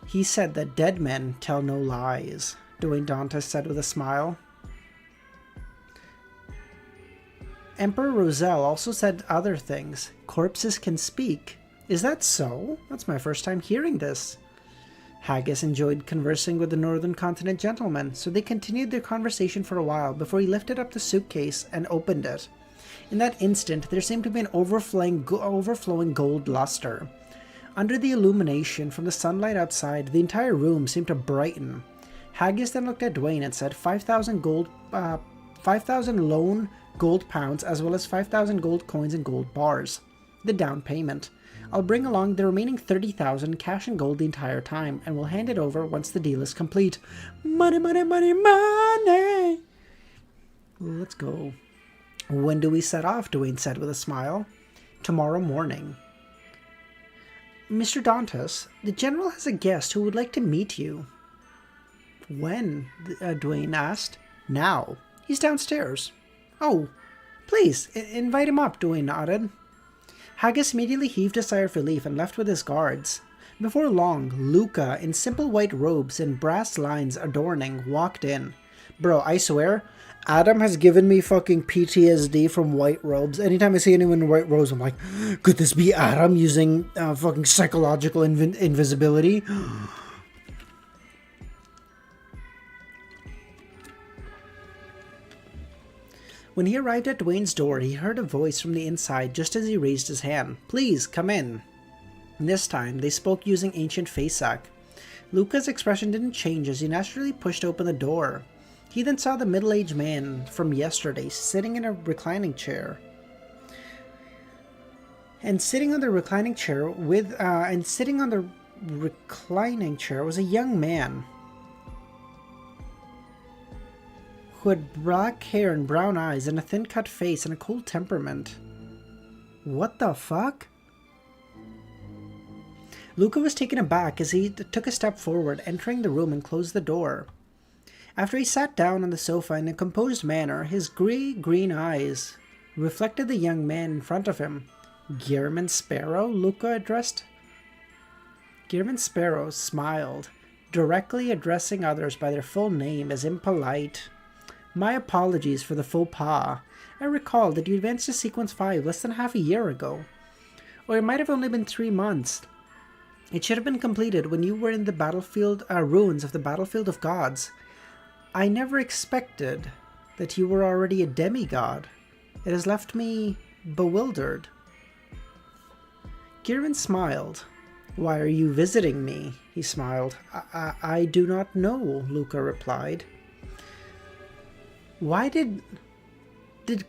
He said that dead men tell no lies, Dwayne Dantas said with a smile. Emperor Roselle also said other things. Corpses can speak. Is that so? That's my first time hearing this. Haggis enjoyed conversing with the Northern Continent gentleman, so they continued their conversation for a while before he lifted up the suitcase and opened it. In that instant, there seemed to be an overflowing gold luster. Under the illumination from the sunlight outside, the entire room seemed to brighten. Haggis then looked at Dwayne and said, 5,000 lone gold pounds, as well as 5,000 gold coins and gold bars. The down payment. I'll bring along the remaining 30,000 cash and gold the entire time, and we'll hand it over once the deal is complete. Money, money, money, money! Let's go. When do we set off? Dwayne said with a smile. Tomorrow morning. Mr. Dantas, the General has a guest who would like to meet you. When? Dwayne asked. Now. He's downstairs. Oh, please, invite him up, Dwayne nodded. Haggis immediately heaved a sigh of relief and left with his guards. Before long, Luca, in simple white robes and brass lines adorning, walked in. Bro, I swear, Adam has given me fucking PTSD from white robes. Anytime I see anyone in white robes, I'm like, could this be Adam using fucking psychological invisibility? When he arrived at Dwayne's door, he heard a voice from the inside just as he raised his hand. Please, come in. This time, they spoke using ancient Faceac. Luca's expression didn't change as he naturally pushed open the door. He then saw the middle-aged man from yesterday sitting in a reclining chair. And sitting on the reclining chair was a young man who had black hair and brown eyes and a thin-cut face and a cold temperament. What the fuck? Luca was taken aback as he took a step forward, entering the room and closed the door. After he sat down on the sofa in a composed manner, his green eyes reflected the young man in front of him. Gearman Sparrow? Luca addressed. Gearman Sparrow smiled, directly addressing others by their full name as impolite. My apologies for the faux pas. I recall that you advanced to Sequence 5 less than half a year ago. Or it might have only been 3 months. It should have been completed when you were in the ruins of the Battlefield of Gods. I never expected that you were already a demigod. It has left me bewildered. Kieran smiled. Why are you visiting me? He smiled. I do not know, Luca replied. Why did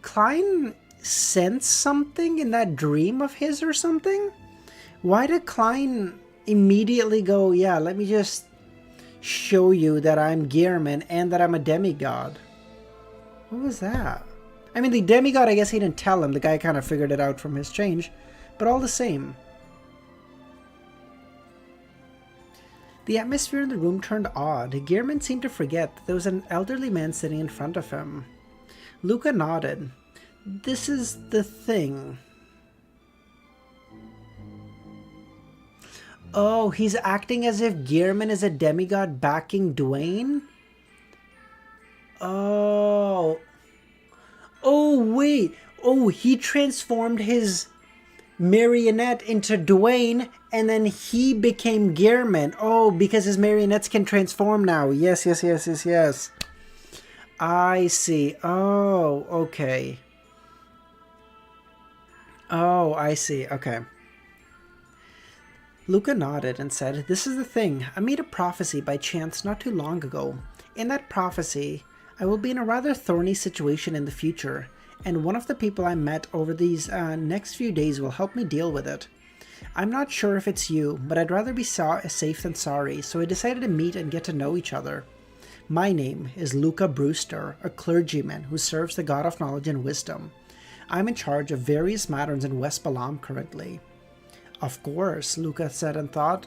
Klein sense something in that dream of his or something? Why did Klein immediately go, yeah, let me just show you that I'm Gearman and that I'm a demigod? What was that? I mean, the demigod, I guess he didn't tell him. The guy kind of figured it out from his change. But all the same. The atmosphere in the room turned odd. Gearman seemed to forget that there was an elderly man sitting in front of him. Luca nodded. This is the thing. Oh, he's acting as if Gearman is a demigod backing Dwayne? Oh. Oh, wait. Oh, he transformed his marionette into Dwayne, and then he became Gearman. Oh, because his marionettes can transform now. Yes. I see. Oh, okay. Oh, I see. Okay. Luca nodded and said, This is the thing. I made a prophecy by chance not too long ago. In that prophecy, I will be in a rather thorny situation in the future, and one of the people I met over these next few days will help me deal with it. I'm not sure if it's you, but I'd rather be safe than sorry, so I decided to meet and get to know each other. My name is Luca Brewster, a clergyman who serves the God of Knowledge and Wisdom. I'm in charge of various matters in West Balam currently. Of course, Luca said and thought.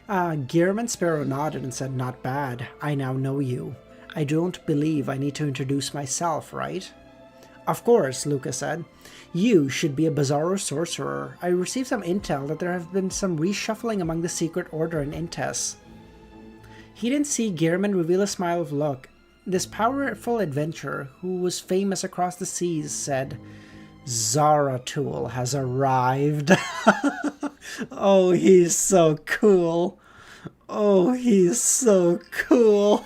Gearman Sparrow nodded and said, Not bad. I now know you. I don't believe I need to introduce myself, right? Of course, Luca said. You should be a Bizarro sorcerer. I received some intel that there have been some reshuffling among the Secret Order in Intes. He didn't see Gearman reveal a smile of luck. This powerful adventurer, who was famous across the seas, said, Zaratul has arrived. Oh, he's so cool. Oh, he's so cool.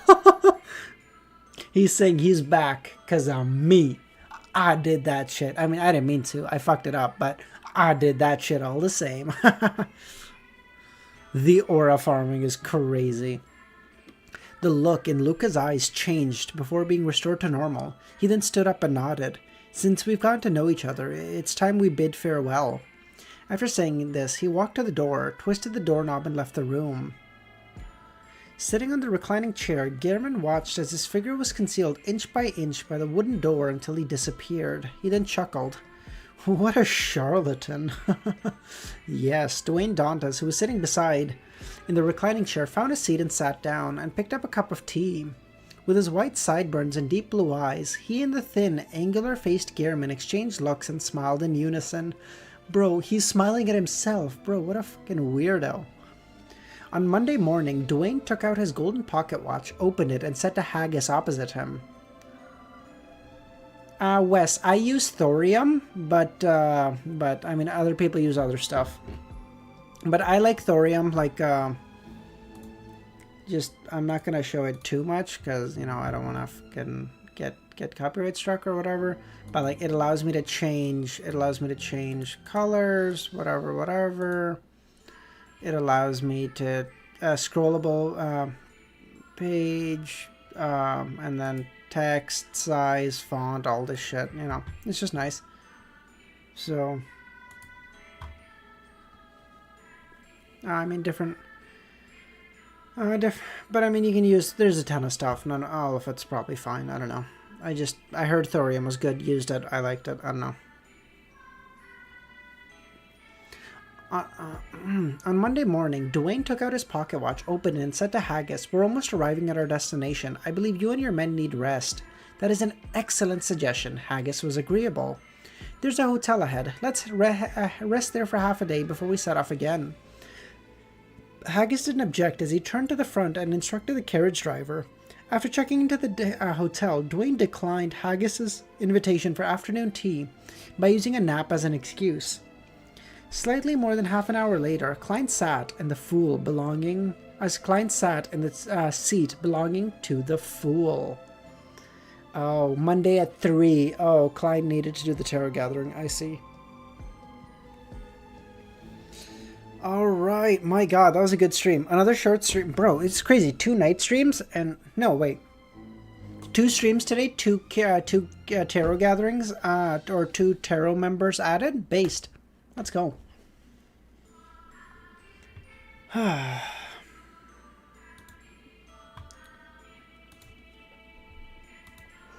He's saying he's back because I'm me. I did that shit. I mean, I didn't mean to. I fucked it up, but I did that shit all the same. The aura farming is crazy. The look in Luca's eyes changed before being restored to normal. He then stood up and nodded. Since we've gotten to know each other, it's time we bid farewell. After saying this, he walked to the door, twisted the doorknob, and left the room. Sitting on the reclining chair, Gehrman watched as his figure was concealed inch by inch by the wooden door until he disappeared. He then chuckled. What a charlatan. Yes, Dwayne Dantas, who was sitting beside in the reclining chair, found a seat and sat down, and picked up a cup of tea. With his white sideburns and deep blue eyes, he and the thin, angular-faced Gehrman exchanged looks and smiled in unison. Bro, he's smiling at himself. Bro, what a fucking weirdo. On Monday morning, Dwayne took out his golden pocket watch, opened it, and set to Haggis opposite him. Wes, I use thorium, but I mean, other people use other stuff. But I like thorium, like, just, I'm not gonna show it too much, because, you know, I don't want to fucking get copyright struck or whatever. But, like, it allows me to change colors, whatever. It allows me to, scrollable, page, and then text, size, font, all this shit, you know, it's just nice. So, I mean, different, but I mean, you can use, there's a ton of stuff, not all of it's probably fine, I don't know. I heard thorium was good, used it, I liked it, I don't know. On Monday morning, Dwayne took out his pocket watch, opened it, and said to Haggis, "We're almost arriving at our destination. I believe you and your men need rest." "That is an excellent suggestion." Haggis was agreeable. "There's a hotel ahead. Let's rest there for half a day before we set off again." Haggis didn't object as he turned to the front and instructed the carriage driver. After checking into the hotel, Dwayne declined Haggis's invitation for afternoon tea by using a nap as an excuse. Slightly more than half an hour later, Klein sat in the seat belonging to the Fool. Oh, Monday at 3. Oh, Klein needed to do the tarot gathering. I see. All right, my God, that was a good stream. Another short stream, bro. It's crazy. 2 night streams and no, wait. 2 streams today. 2 tarot gatherings. Or 2 tarot members added. Based. Let's go.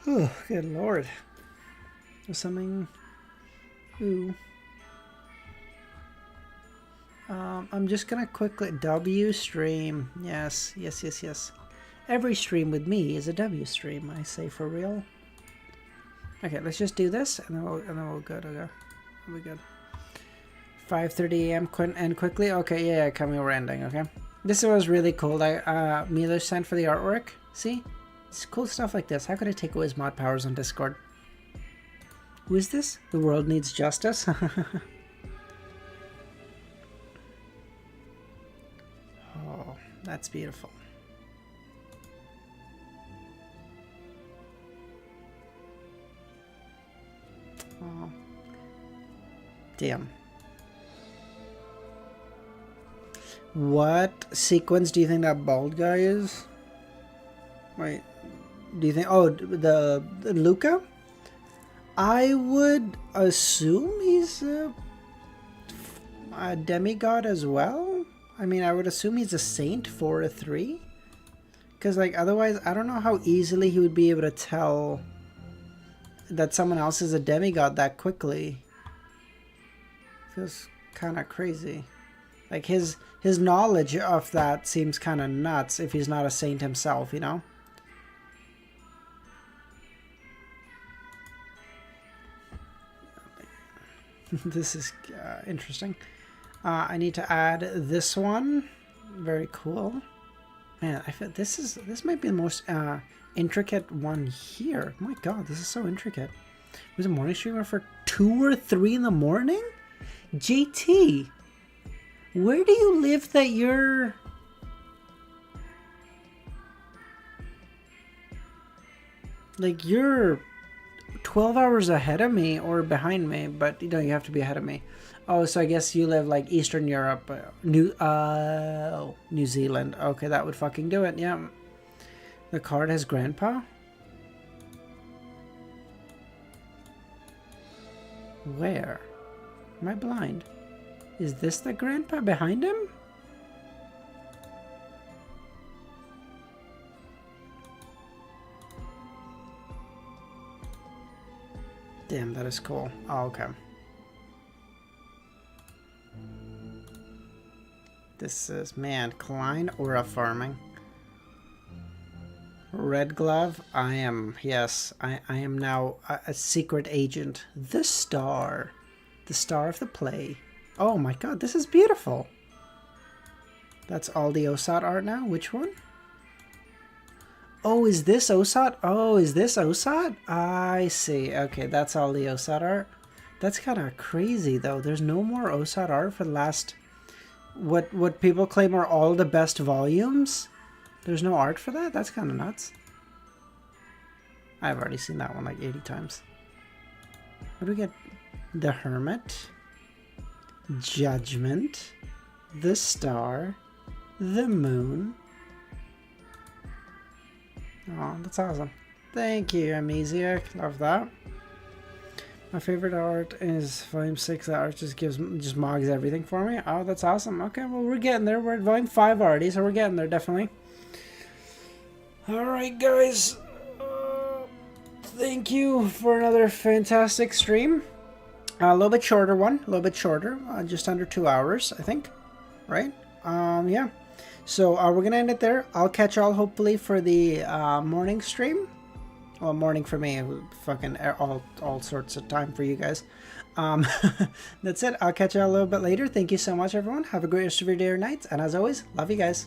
Oh, good lord. There's something. Ooh. I'm just gonna quickly W stream. Yes. Every stream with me is a W stream. I say for real. Okay, let's just do this, and then we'll go. We'll be good. 5:30 a.m. and quickly. Okay, yeah, coming. We're ending. Okay, this was really cool. Miller sent for the artwork. See, it's cool stuff like this. How could I take away his mod powers on Discord? Who is this? The world needs justice. Oh, that's beautiful. Oh, damn. What sequence do you think that bald guy is? Wait, do you think? Oh, the Luca? I would assume he's a demigod as well. I mean, I would assume he's a saint for a 3. Because, like, otherwise, I don't know how easily he would be able to tell that someone else is a demigod that quickly. Feels kind of crazy. Like, his knowledge of that seems kind of nuts if he's not a saint himself, you know? This is interesting. I need to add this one. Very cool. Man, I feel this might be the most intricate one here. My God, this is so intricate. Was a morning streamer for 2 or 3 in the morning? JT, where do you live that you're... Like, you're 12 hours ahead of me or behind me, but you know, you have to be ahead of me. Oh, so I guess you live like Eastern Europe, New Zealand. Okay, that would fucking do it. Yeah. The card has grandpa. Where? Am I blind? Is this the grandpa behind him? Damn, that is cool. Oh, okay. This is, man, Klein or a farming. Red glove. I am, yes, I am now a secret agent. The star. The star of the play. Oh my god, this is beautiful. That's all the OSAT art now? Which one? Oh, is this OSAT? Oh, is this OSAT? I see. Okay, that's all the OSAT art. That's kind of crazy, though. There's no more OSAT art for the last... What people claim are all the best volumes? There's no art for that? That's kind of nuts. I've already seen that one like 80 times. What do we get? The Hermit. Judgment. The Star. The Moon. Oh, that's awesome. Thank you, Amnesiac. Love that. My favorite art is Volume 6. That art just mogs everything for me. Oh, that's awesome. Okay, well, we're getting there. We're at Volume 5 already, so we're getting there, definitely. Alright, guys. Thank you for another fantastic stream. A little bit shorter one. A little bit shorter. Just under 2 hours, I think. Right? Yeah. So, we're going to end it there. I'll catch y'all, hopefully, for the morning stream. Well, morning for me, fucking all sorts of time for you guys. That's it. I'll catch you all a little bit later. Thank you so much, everyone. Have a great rest of your day or night. And as always, love you guys.